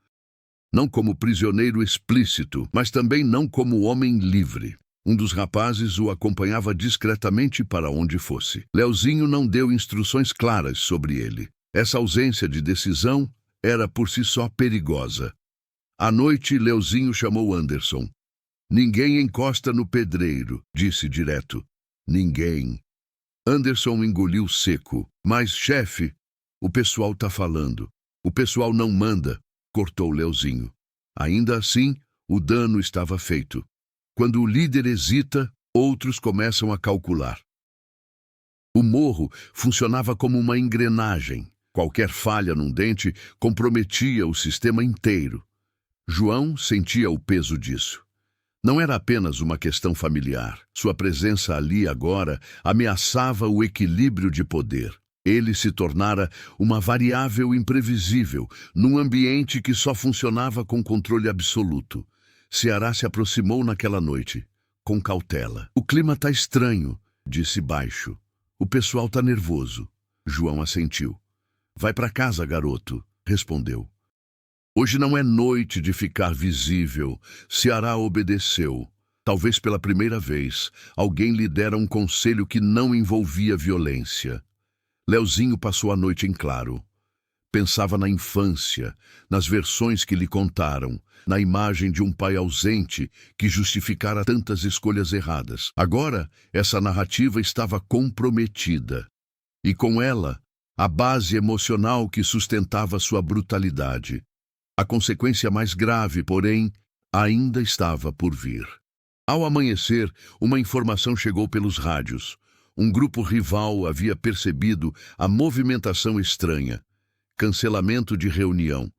Não como prisioneiro explícito, mas também não como homem livre. Um dos rapazes o acompanhava discretamente para onde fosse. Leozinho não deu instruções claras sobre ele. Essa ausência de decisão era por si só perigosa. À noite, Leozinho chamou Anderson. Ninguém encosta no pedreiro, disse direto. Ninguém. Anderson engoliu seco. Mas, chefe, o pessoal tá falando. O pessoal não manda, cortou Leozinho. Ainda assim, o dano estava feito. Quando o líder hesita, outros começam a calcular. O morro funcionava como uma engrenagem. Qualquer falha num dente comprometia o sistema inteiro. João sentia o peso disso. Não era apenas uma questão familiar. Sua presença ali agora ameaçava o equilíbrio de poder. Ele se tornara uma variável imprevisível, num ambiente que só funcionava com controle absoluto. Ceará se aproximou naquela noite, com cautela. O clima tá estranho, disse baixo. O pessoal tá nervoso. João assentiu. Vai para casa, garoto, respondeu. Hoje não é noite de ficar visível. Ceará obedeceu. Talvez pela primeira vez, alguém lhe dera um conselho que não envolvia violência. Leozinho passou a noite em claro. Pensava na infância, nas versões que lhe contaram, na imagem de um pai ausente que justificara tantas escolhas erradas. Agora, essa narrativa estava comprometida. E com ela, a base emocional que sustentava sua brutalidade. A consequência mais grave, porém, ainda estava por vir. Ao amanhecer, uma informação chegou pelos rádios. Um grupo rival havia percebido a movimentação estranha. Cancelamento de reunião,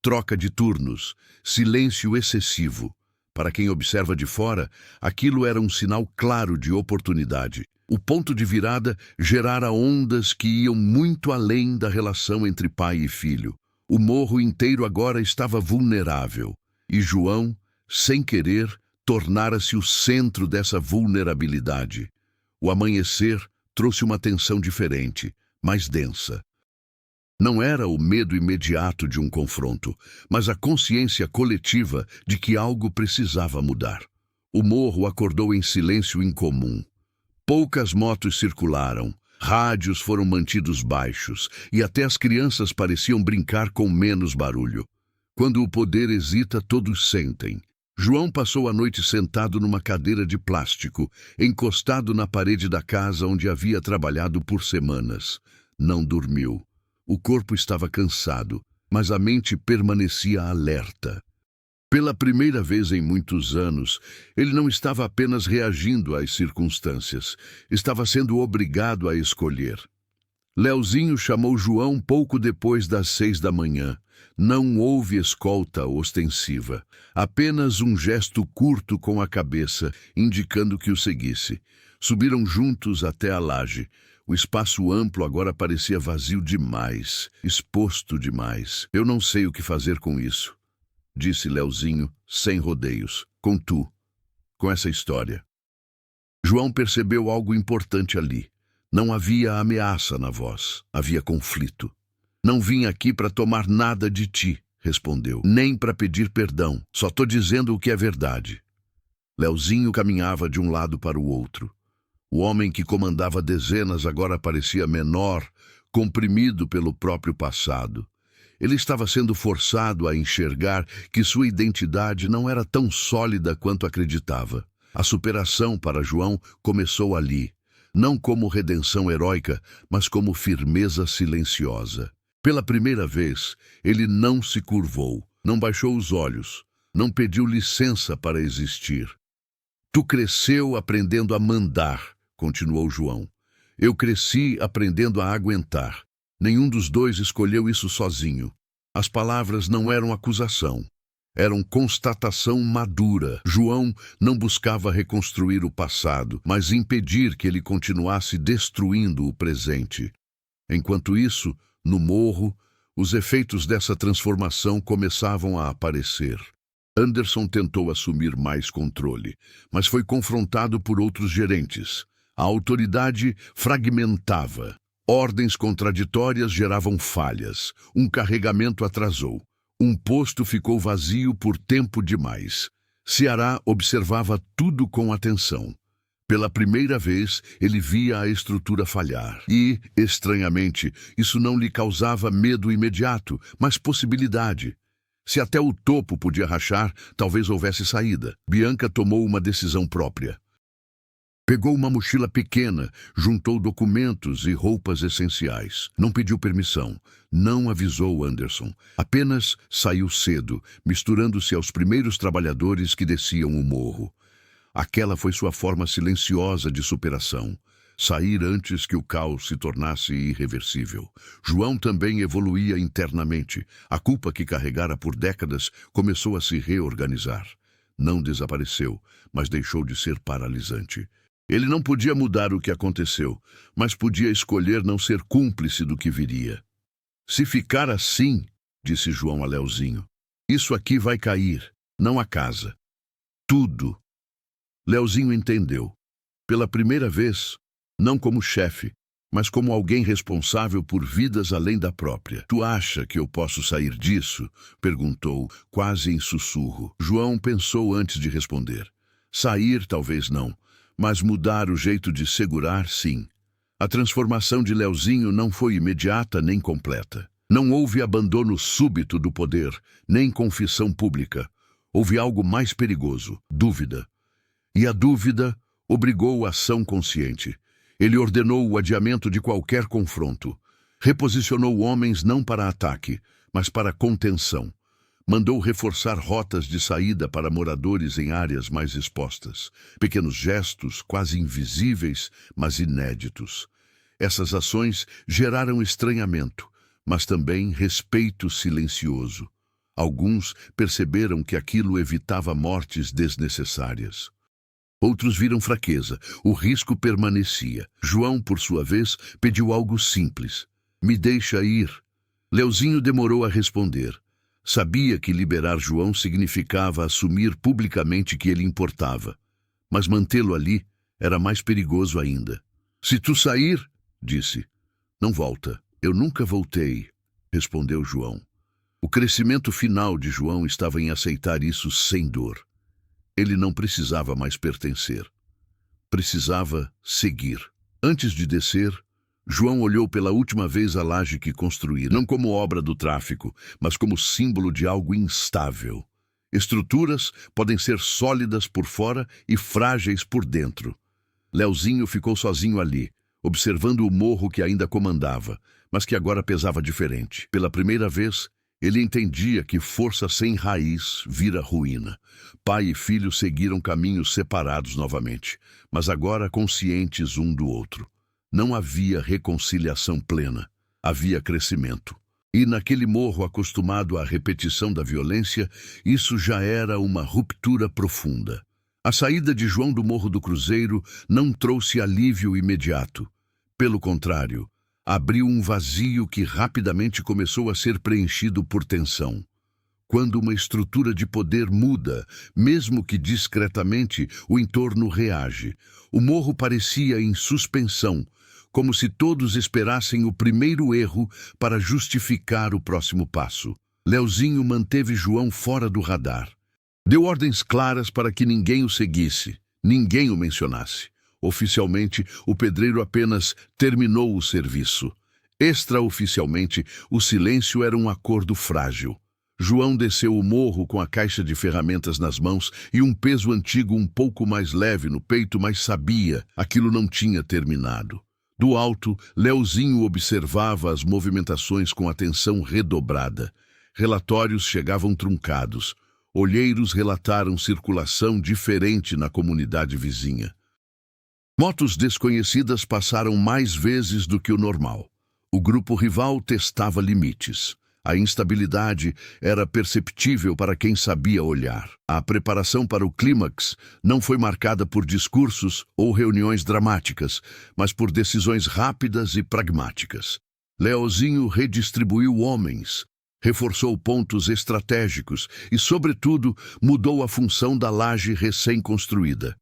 troca de turnos, silêncio excessivo. Para quem observa de fora, aquilo era um sinal claro de oportunidade. O ponto de virada gerara ondas que iam muito além da relação entre pai e filho. O morro inteiro agora estava vulnerável, e João, sem querer, tornara-se o centro dessa vulnerabilidade. O amanhecer trouxe uma tensão diferente, mais densa. Não era o medo imediato de um confronto, mas a consciência coletiva de que algo precisava mudar. O morro acordou em silêncio incomum. Poucas motos circularam, rádios foram mantidos baixos e até as crianças pareciam brincar com menos barulho. Quando o poder hesita, todos sentem. João passou a noite sentado numa cadeira de plástico, encostado na parede da casa onde havia trabalhado por semanas. Não dormiu. O corpo estava cansado, mas a mente permanecia alerta. Pela primeira vez em muitos anos, ele não estava apenas reagindo às circunstâncias, estava sendo obrigado a escolher. Leozinho chamou João pouco depois das 6 da manhã. Não houve escolta ostensiva, apenas um gesto curto com a cabeça, indicando que o seguisse. Subiram juntos até a laje. O espaço amplo agora parecia vazio demais, exposto demais. Eu não sei o que fazer com isso, disse Leozinho, sem rodeios. Com essa história. João percebeu algo importante ali. Não havia ameaça na voz, havia conflito. Não vim aqui para tomar nada de ti, respondeu, nem para pedir perdão, só tô dizendo o que é verdade. Leozinho caminhava de um lado para o outro. O homem que comandava dezenas agora parecia menor, comprimido pelo próprio passado. Ele estava sendo forçado a enxergar que sua identidade não era tão sólida quanto acreditava. A superação para João começou ali, não como redenção heróica, mas como firmeza silenciosa. Pela primeira vez, ele não se curvou, não baixou os olhos, não pediu licença para existir. Tu cresceu aprendendo a mandar, continuou João. Eu cresci aprendendo a aguentar. Nenhum dos dois escolheu isso sozinho. As palavras não eram acusação. Eram constatação madura. João não buscava reconstruir o passado, mas impedir que ele continuasse destruindo o presente. Enquanto isso, no morro, os efeitos dessa transformação começavam a aparecer. Anderson tentou assumir mais controle, mas foi confrontado por outros gerentes. A autoridade fragmentava. Ordens contraditórias geravam falhas. Um carregamento atrasou. Um posto ficou vazio por tempo demais. Ceará observava tudo com atenção. Pela primeira vez, ele via a estrutura falhar. E, estranhamente, isso não lhe causava medo imediato, mas possibilidade. Se até o topo podia rachar, talvez houvesse saída. Bianca tomou uma decisão própria. Pegou uma mochila pequena, juntou documentos e roupas essenciais. Não pediu permissão, não avisou Anderson. Apenas saiu cedo, misturando-se aos primeiros trabalhadores que desciam o morro. Aquela foi sua forma silenciosa de superação. Sair antes que o caos se tornasse irreversível. João também evoluía internamente. A culpa que carregara por décadas começou a se reorganizar. Não desapareceu, mas deixou de ser paralisante. Ele não podia mudar o que aconteceu, mas podia escolher não ser cúmplice do que viria. Se ficar assim, disse João a Leozinho, isso aqui vai cair, não a casa. Tudo. Leozinho entendeu. Pela primeira vez, não como chefe, mas como alguém responsável por vidas além da própria. Tu acha que eu posso sair disso? Perguntou, quase em sussurro. João pensou antes de responder. Sair, talvez não. Mas mudar o jeito de segurar, sim. A transformação de Leozinho não foi imediata nem completa. Não houve abandono súbito do poder, nem confissão pública. Houve algo mais perigoso, dúvida. E a dúvida obrigou a ação consciente. Ele ordenou o adiamento de qualquer confronto. Reposicionou homens não para ataque, mas para contenção. Mandou reforçar rotas de saída para moradores em áreas mais expostas. Pequenos gestos, quase invisíveis, mas inéditos. Essas ações geraram estranhamento, mas também respeito silencioso. Alguns perceberam que aquilo evitava mortes desnecessárias. Outros viram fraqueza. O risco permanecia. João, por sua vez, pediu algo simples. Me deixa ir. Leozinho demorou a responder. Sabia que liberar João significava assumir publicamente que ele importava. Mas mantê-lo ali era mais perigoso ainda. Se tu sair, disse. Não volta. Eu nunca voltei, respondeu João. O crescimento final de João estava em aceitar isso sem dor. Ele não precisava mais pertencer. Precisava seguir. Antes de descer, João olhou pela última vez a laje que construíra, não como obra do tráfico, mas como símbolo de algo instável. Estruturas podem ser sólidas por fora e frágeis por dentro. Leozinho ficou sozinho ali, observando o morro que ainda comandava, mas que agora pesava diferente. Pela primeira vez, ele entendia que força sem raiz vira ruína. Pai e filho seguiram caminhos separados novamente, mas agora conscientes um do outro. Não havia reconciliação plena, havia crescimento. E naquele morro acostumado à repetição da violência, isso já era uma ruptura profunda. A saída de João do Morro do Cruzeiro não trouxe alívio imediato. Pelo contrário, abriu um vazio que rapidamente começou a ser preenchido por tensão. Quando uma estrutura de poder muda, mesmo que discretamente, o entorno reage. O morro parecia em suspensão, como se todos esperassem o primeiro erro para justificar o próximo passo. Leozinho manteve João fora do radar. Deu ordens claras para que ninguém o seguisse, ninguém o mencionasse. Oficialmente, o pedreiro apenas terminou o serviço. Extraoficialmente, o silêncio era um acordo frágil. João desceu o morro com a caixa de ferramentas nas mãos e um peso antigo um pouco mais leve no peito, mas sabia, aquilo não tinha terminado. Do alto, Leozinho observava as movimentações com atenção redobrada. Relatórios chegavam truncados. Olheiros relataram circulação diferente na comunidade vizinha. Motos desconhecidas passaram mais vezes do que o normal. O grupo rival testava limites. A instabilidade era perceptível para quem sabia olhar. A preparação para o clímax não foi marcada por discursos ou reuniões dramáticas, mas por decisões rápidas e pragmáticas. Leozinho redistribuiu homens, reforçou pontos estratégicos e, sobretudo, mudou a função da laje recém-construída.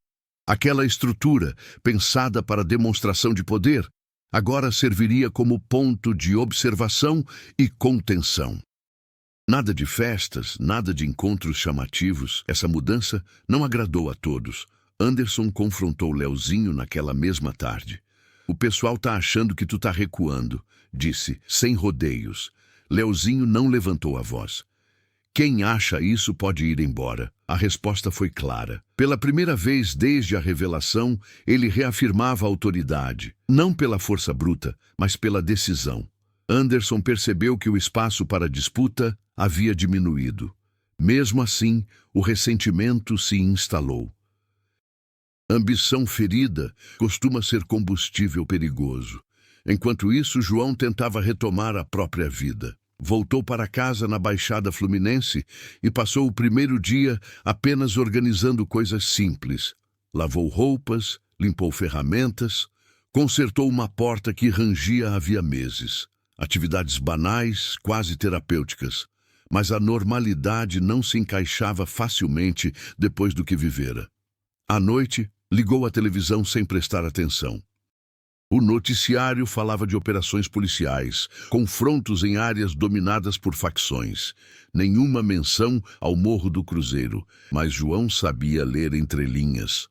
Aquela estrutura, pensada para demonstração de poder, agora serviria como ponto de observação e contenção. Nada de festas, nada de encontros chamativos. Essa mudança não agradou a todos. Anderson confrontou Leozinho naquela mesma tarde. O pessoal tá achando que tu tá recuando, disse, sem rodeios. Leozinho não levantou a voz. Quem acha isso pode ir embora. A resposta foi clara. Pela primeira vez desde a revelação, ele reafirmava a autoridade, não pela força bruta, mas pela decisão. Anderson percebeu que o espaço para disputa havia diminuído. Mesmo assim, o ressentimento se instalou. Ambição ferida costuma ser combustível perigoso. Enquanto isso, João tentava retomar a própria vida. Voltou para casa na Baixada Fluminense e passou o primeiro dia apenas organizando coisas simples. Lavou roupas, limpou ferramentas, consertou uma porta que rangia havia meses. Atividades banais, quase terapêuticas. Mas a normalidade não se encaixava facilmente depois do que vivera. À noite, ligou a televisão sem prestar atenção. O noticiário falava de operações policiais, confrontos em áreas dominadas por facções. Nenhuma menção ao Morro do Cruzeiro, mas João sabia ler entre linhas.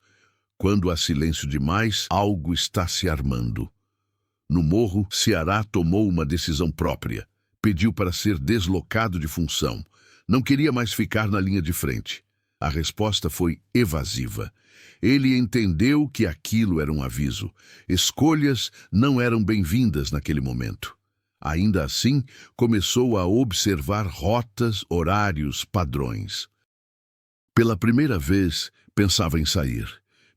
Quando há silêncio demais, algo está se armando. No morro, Ceará tomou uma decisão própria. Pediu para ser deslocado de função. Não queria mais ficar na linha de frente. A resposta foi evasiva. Ele entendeu que aquilo era um aviso. Escolhas não eram bem-vindas naquele momento. Ainda assim, começou a observar rotas, horários, padrões. Pela primeira vez, pensava em sair.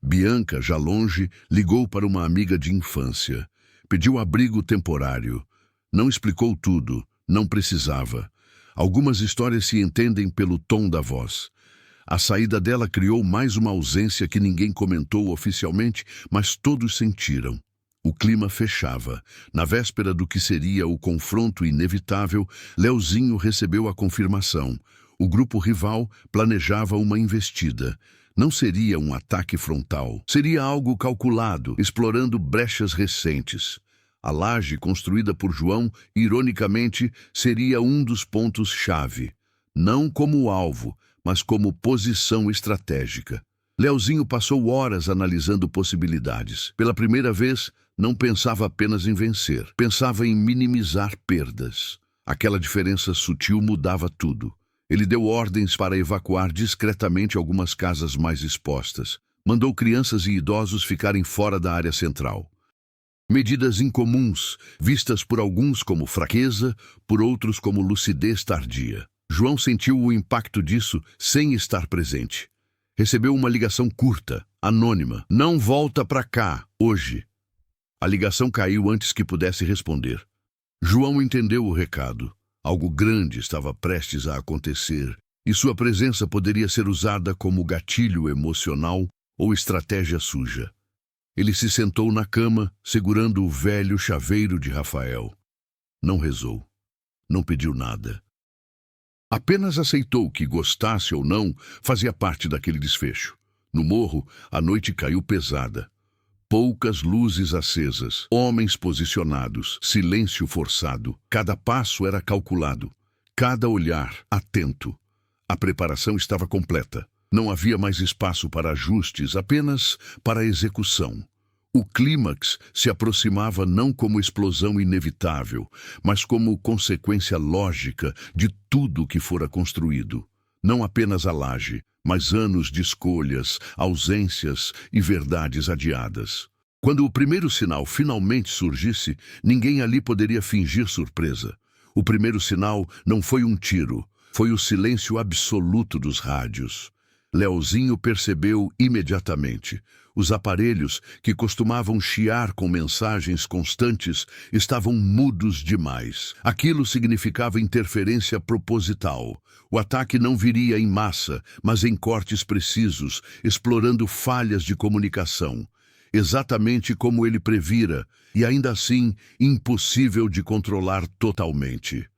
Bianca, já longe, ligou para uma amiga de infância. Pediu abrigo temporário. Não explicou tudo, não precisava. Algumas histórias se entendem pelo tom da voz. A saída dela criou mais uma ausência que ninguém comentou oficialmente, mas todos sentiram. O clima fechava. Na véspera do que seria o confronto inevitável, Leozinho recebeu a confirmação. O grupo rival planejava uma investida. Não seria um ataque frontal. Seria algo calculado, explorando brechas recentes. A laje construída por João, ironicamente, seria um dos pontos-chave. Não como alvo, mas como posição estratégica. Leozinho passou horas analisando possibilidades. Pela primeira vez, não pensava apenas em vencer. Pensava em minimizar perdas. Aquela diferença sutil mudava tudo. Ele deu ordens para evacuar discretamente algumas casas mais expostas. Mandou crianças e idosos ficarem fora da área central. Medidas incomuns, vistas por alguns como fraqueza, por outros como lucidez tardia. João sentiu o impacto disso sem estar presente. Recebeu uma ligação curta, anônima. Não volta para cá, hoje. A ligação caiu antes que pudesse responder. João entendeu o recado. Algo grande estava prestes a acontecer, e sua presença poderia ser usada como gatilho emocional ou estratégia suja. Ele se sentou na cama, segurando o velho chaveiro de Rafael. Não rezou. Não pediu nada. Apenas aceitou que, gostasse ou não, fazia parte daquele desfecho. No morro, a noite caiu pesada. Poucas luzes acesas, homens posicionados, silêncio forçado. Cada passo era calculado, cada olhar atento. A preparação estava completa. Não havia mais espaço para ajustes, apenas para execução. O clímax se aproximava não como explosão inevitável, mas como consequência lógica de tudo que fora construído. Não apenas a laje, mas anos de escolhas, ausências e verdades adiadas. Quando o primeiro sinal finalmente surgisse, ninguém ali poderia fingir surpresa. O primeiro sinal não foi um tiro, foi o silêncio absoluto dos rádios. Leozinho percebeu imediatamente. Os aparelhos, que costumavam chiar com mensagens constantes, estavam mudos demais. Aquilo significava interferência proposital. O ataque não viria em massa, mas em cortes precisos, explorando falhas de comunicação. Exatamente como ele previra, e ainda assim impossível de controlar totalmente.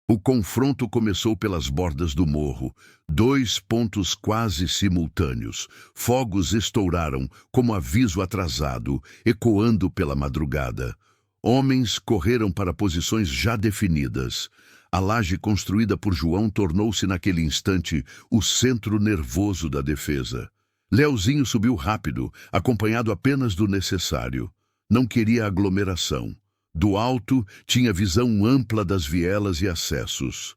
O confronto começou pelas bordas do morro. 2 pontos quase simultâneos. Fogos estouraram, como aviso atrasado, ecoando pela madrugada. Homens correram para posições já definidas. A laje construída por João tornou-se naquele instante o centro nervoso da defesa. Leozinho subiu rápido, acompanhado apenas do necessário. Não queria aglomeração. Do alto, tinha visão ampla das vielas e acessos.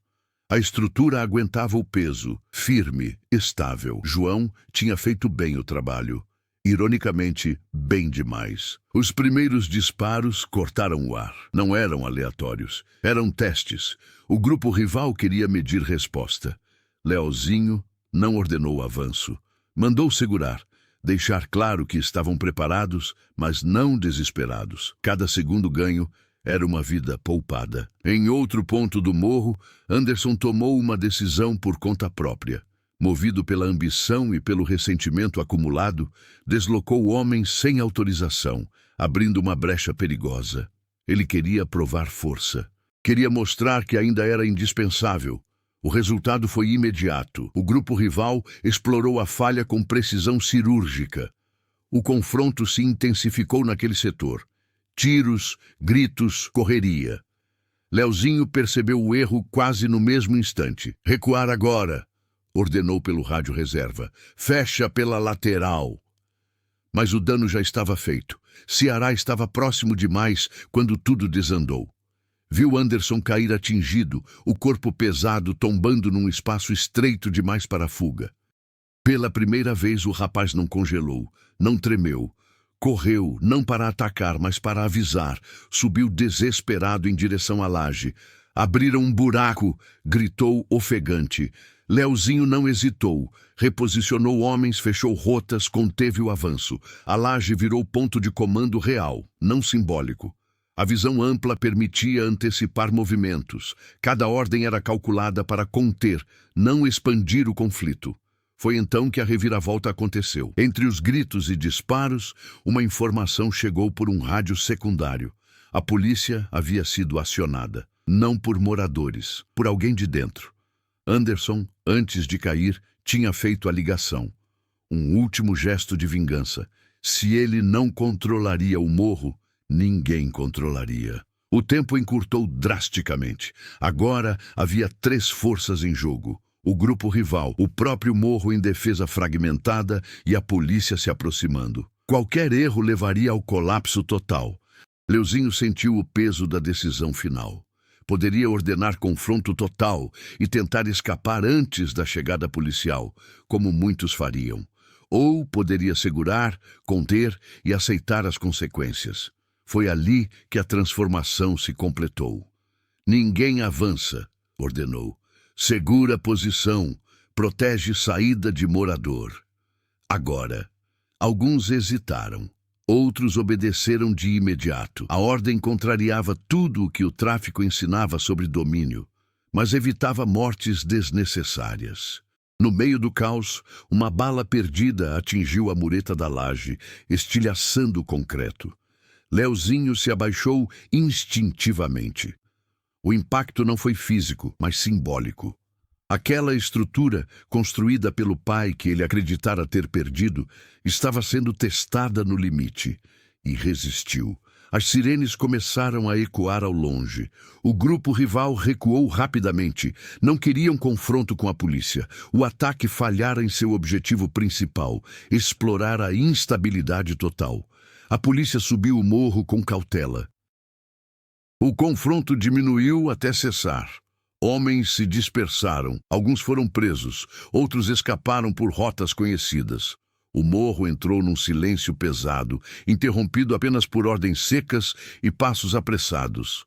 A estrutura aguentava o peso, firme, estável. João tinha feito bem o trabalho. Ironicamente, bem demais. Os primeiros disparos cortaram o ar. Não eram aleatórios. Eram testes. O grupo rival queria medir resposta. Leozinho não ordenou avanço. Mandou segurar. Deixar claro que estavam preparados, mas não desesperados. Cada segundo ganho era uma vida poupada. Em outro ponto do morro, Anderson tomou uma decisão por conta própria. Movido pela ambição e pelo ressentimento acumulado, deslocou o homem sem autorização, abrindo uma brecha perigosa. Ele queria provar força. Queria mostrar que ainda era indispensável. O resultado foi imediato. O grupo rival explorou a falha com precisão cirúrgica. O confronto se intensificou naquele setor. Tiros, gritos, correria. Leozinho percebeu o erro quase no mesmo instante. Recuar agora, ordenou pelo rádio reserva. Fecha pela lateral. Mas o dano já estava feito. Ceará estava próximo demais quando tudo desandou. Viu Anderson cair atingido, o corpo pesado tombando num espaço estreito demais para a fuga. Pela primeira vez o rapaz não congelou, não tremeu. Correu, não para atacar, mas para avisar. Subiu desesperado em direção à laje. Abriram um buraco, gritou ofegante. Leozinho não hesitou. Reposicionou homens, fechou rotas, conteve o avanço. A laje virou ponto de comando real, não simbólico. A visão ampla permitia antecipar movimentos. Cada ordem era calculada para conter, não expandir o conflito. Foi então que a reviravolta aconteceu. Entre os gritos e disparos, uma informação chegou por um rádio secundário. A polícia havia sido acionada, não por moradores, por alguém de dentro. Anderson, antes de cair, tinha feito a ligação. Um último gesto de vingança. Se ele não controlaria o morro, ninguém controlaria. O tempo encurtou drasticamente. Agora havia 3 forças em jogo. O grupo rival, o próprio morro em defesa fragmentada e a polícia se aproximando. Qualquer erro levaria ao colapso total. Leozinho sentiu o peso da decisão final. Poderia ordenar confronto total e tentar escapar antes da chegada policial, como muitos fariam. Ou poderia segurar, conter e aceitar as consequências. Foi ali que a transformação se completou. Ninguém avança, ordenou. Segura posição, protege saída de morador. Agora, alguns hesitaram. Outros obedeceram de imediato. A ordem contrariava tudo o que o tráfico ensinava sobre domínio, mas evitava mortes desnecessárias. No meio do caos, uma bala perdida atingiu a mureta da laje, estilhaçando o concreto. Leozinho se abaixou instintivamente. O impacto não foi físico, mas simbólico. Aquela estrutura, construída pelo pai que ele acreditara ter perdido, estava sendo testada no limite. E resistiu. As sirenes começaram a ecoar ao longe. O grupo rival recuou rapidamente. Não queriam confronto com a polícia. O ataque falhara em seu objetivo principal, explorar a instabilidade total. A polícia subiu o morro com cautela. O confronto diminuiu até cessar. Homens se dispersaram, alguns foram presos, outros escaparam por rotas conhecidas. O morro entrou num silêncio pesado, interrompido apenas por ordens secas e passos apressados.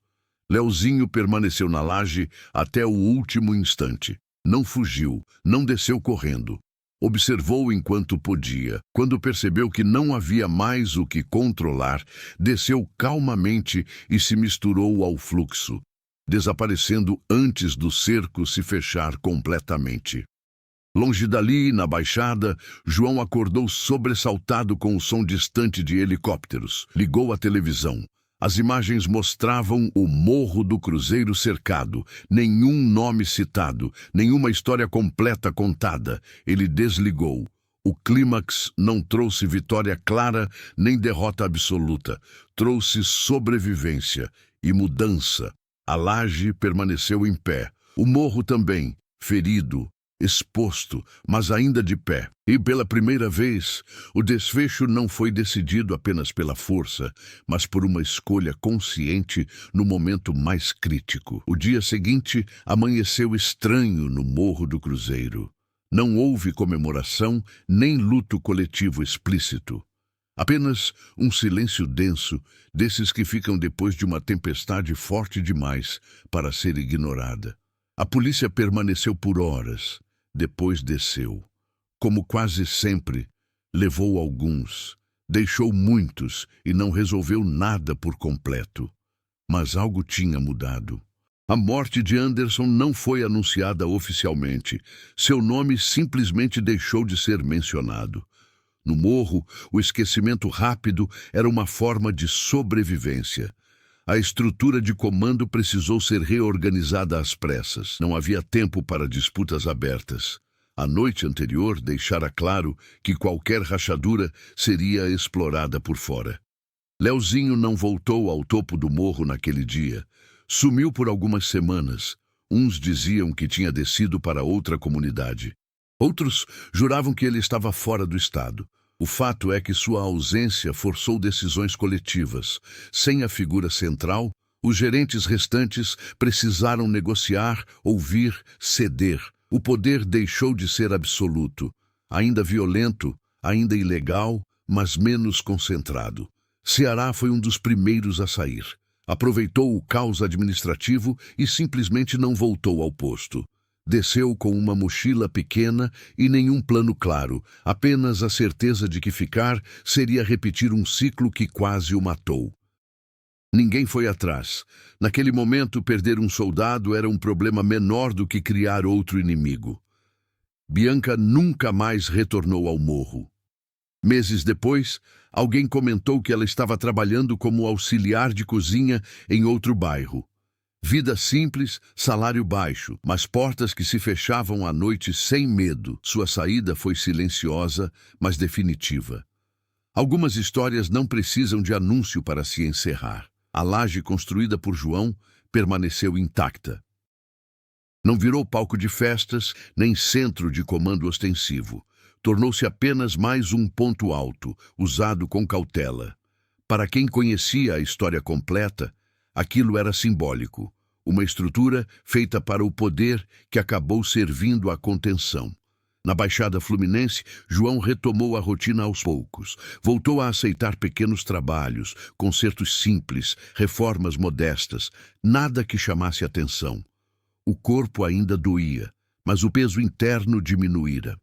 Leozinho permaneceu na laje até o último instante. Não fugiu, não desceu correndo. Observou enquanto podia. Quando percebeu que não havia mais o que controlar, desceu calmamente e se misturou ao fluxo, desaparecendo antes do cerco se fechar completamente. Longe dali, na baixada, João acordou sobressaltado com o som distante de helicópteros. Ligou a televisão. As imagens mostravam o Morro do Cruzeiro cercado, nenhum nome citado, nenhuma história completa contada. Ele desligou. O clímax não trouxe vitória clara nem derrota absoluta. Trouxe sobrevivência e mudança. A laje permaneceu em pé. O morro também, ferido, exposto, mas ainda de pé. E pela primeira vez, o desfecho não foi decidido apenas pela força, mas por uma escolha consciente no momento mais crítico. O dia seguinte amanheceu estranho no Morro do Cruzeiro. Não houve comemoração nem luto coletivo explícito. Apenas um silêncio denso, desses que ficam depois de uma tempestade forte demais para ser ignorada. A polícia permaneceu por horas. Depois desceu. Como quase sempre, levou alguns, deixou muitos e não resolveu nada por completo. Mas algo tinha mudado. A morte de Anderson não foi anunciada oficialmente. Seu nome simplesmente deixou de ser mencionado. No morro, o esquecimento rápido era uma forma de sobrevivência. A estrutura de comando precisou ser reorganizada às pressas. Não havia tempo para disputas abertas. A noite anterior deixara claro que qualquer rachadura seria explorada por fora. Leozinho não voltou ao topo do morro naquele dia. Sumiu por algumas semanas. Uns diziam que tinha descido para outra comunidade. Outros juravam que ele estava fora do estado. O fato é que sua ausência forçou decisões coletivas. Sem a figura central, Os gerentes restantes precisaram negociar, ouvir, ceder. O poder deixou de ser absoluto, ainda violento, ainda ilegal, mas menos concentrado. Ceará foi um dos primeiros a sair. Aproveitou o caos administrativo e simplesmente não voltou ao posto. Desceu com uma mochila pequena e nenhum plano claro, apenas a certeza de que ficar seria repetir um ciclo que quase o matou. Ninguém foi atrás. Naquele momento, perder um soldado era um problema menor do que criar outro inimigo. Bianca nunca mais retornou ao morro. Meses depois, alguém comentou que ela estava trabalhando como auxiliar de cozinha em outro bairro. Vida simples, salário baixo, mas portas que se fechavam à noite sem medo. Sua saída foi silenciosa, mas definitiva. Algumas histórias não precisam de anúncio para se encerrar. A laje construída por João permaneceu intacta. Não virou palco de festas, nem centro de comando ostensivo. Tornou-se apenas mais um ponto alto, usado com cautela. Para quem conhecia a história completa, aquilo era simbólico. Uma estrutura feita para o poder que acabou servindo à contenção. Na Baixada Fluminense, João retomou a rotina aos poucos. Voltou a aceitar pequenos trabalhos, concertos simples, reformas modestas, nada que chamasse atenção. O corpo ainda doía, mas o peso interno diminuíra.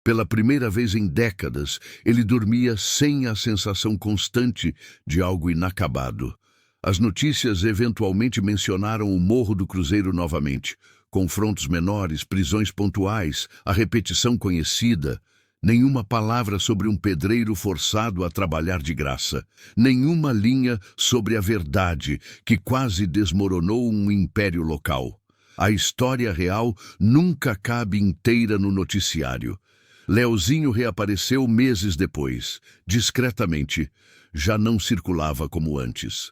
Pela primeira vez em décadas, ele dormia sem a sensação constante de algo inacabado. As notícias eventualmente mencionaram o Morro do Cruzeiro novamente. Confrontos menores, prisões pontuais, a repetição conhecida. Nenhuma palavra sobre um pedreiro forçado a trabalhar de graça. Nenhuma linha sobre a verdade, que quase desmoronou um império local. A história real nunca cabe inteira no noticiário. Leozinho reapareceu meses depois, discretamente. Já não circulava como antes.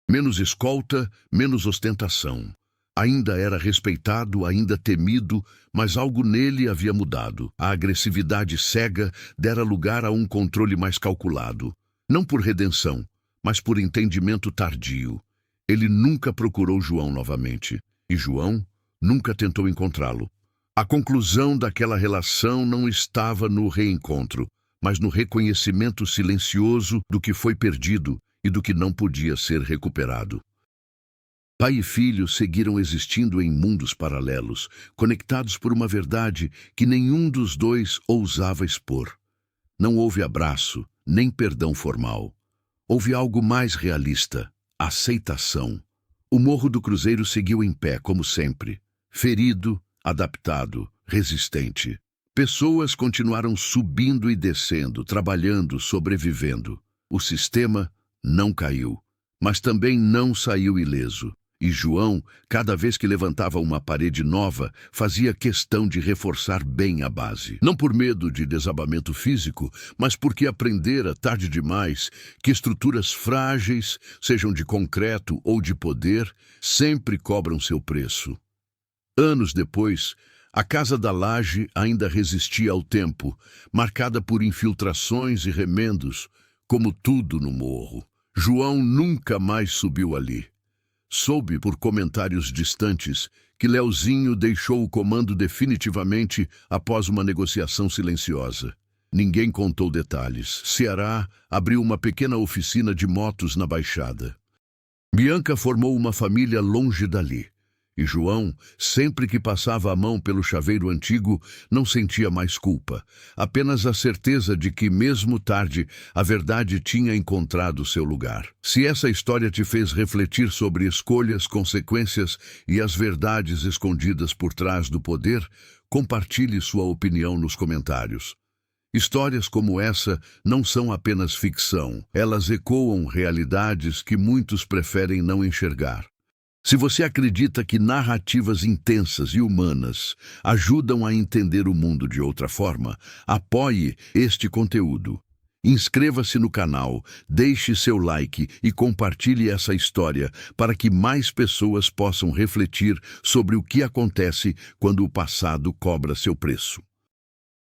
Menos escolta, menos ostentação. Ainda era respeitado, ainda temido, mas algo nele havia mudado. A agressividade cega dera lugar a um controle mais calculado. Não por redenção, mas por entendimento tardio. Ele nunca procurou João novamente, e João nunca tentou encontrá-lo. A conclusão daquela relação não estava no reencontro, mas no reconhecimento silencioso do que foi perdido e do que não podia ser recuperado. Pai e filho seguiram existindo em mundos paralelos, conectados por uma verdade que nenhum dos dois ousava expor. Não houve abraço, nem perdão formal. Houve algo mais realista, aceitação. O Morro do Cruzeiro seguiu em pé, como sempre, ferido, adaptado, resistente. Pessoas continuaram subindo e descendo, trabalhando, sobrevivendo. O sistema não caiu, mas também não saiu ileso. E João, cada vez que levantava uma parede nova, fazia questão de reforçar bem a base. Não por medo de desabamento físico, mas porque aprendera, tarde demais, que estruturas frágeis, sejam de concreto ou de poder, sempre cobram seu preço. Anos depois, a casa da laje ainda resistia ao tempo, marcada por infiltrações e remendos, como tudo no morro. João nunca mais subiu ali. Soube por comentários distantes que Leozinho deixou o comando definitivamente após uma negociação silenciosa. Ninguém contou detalhes. Ceará abriu uma pequena oficina de motos na Baixada. Bianca formou uma família longe dali. E João, sempre que passava a mão pelo chaveiro antigo, não sentia mais culpa. Apenas a certeza de que, mesmo tarde, a verdade tinha encontrado seu lugar. Se essa história te fez refletir sobre escolhas, consequências e as verdades escondidas por trás do poder, compartilhe sua opinião nos comentários. Histórias como essa não são apenas ficção. Elas ecoam realidades que muitos preferem não enxergar. Se você acredita que narrativas intensas e humanas ajudam a entender o mundo de outra forma, apoie este conteúdo. Inscreva-se no canal, deixe seu like e compartilhe essa história para que mais pessoas possam refletir sobre o que acontece quando o passado cobra seu preço.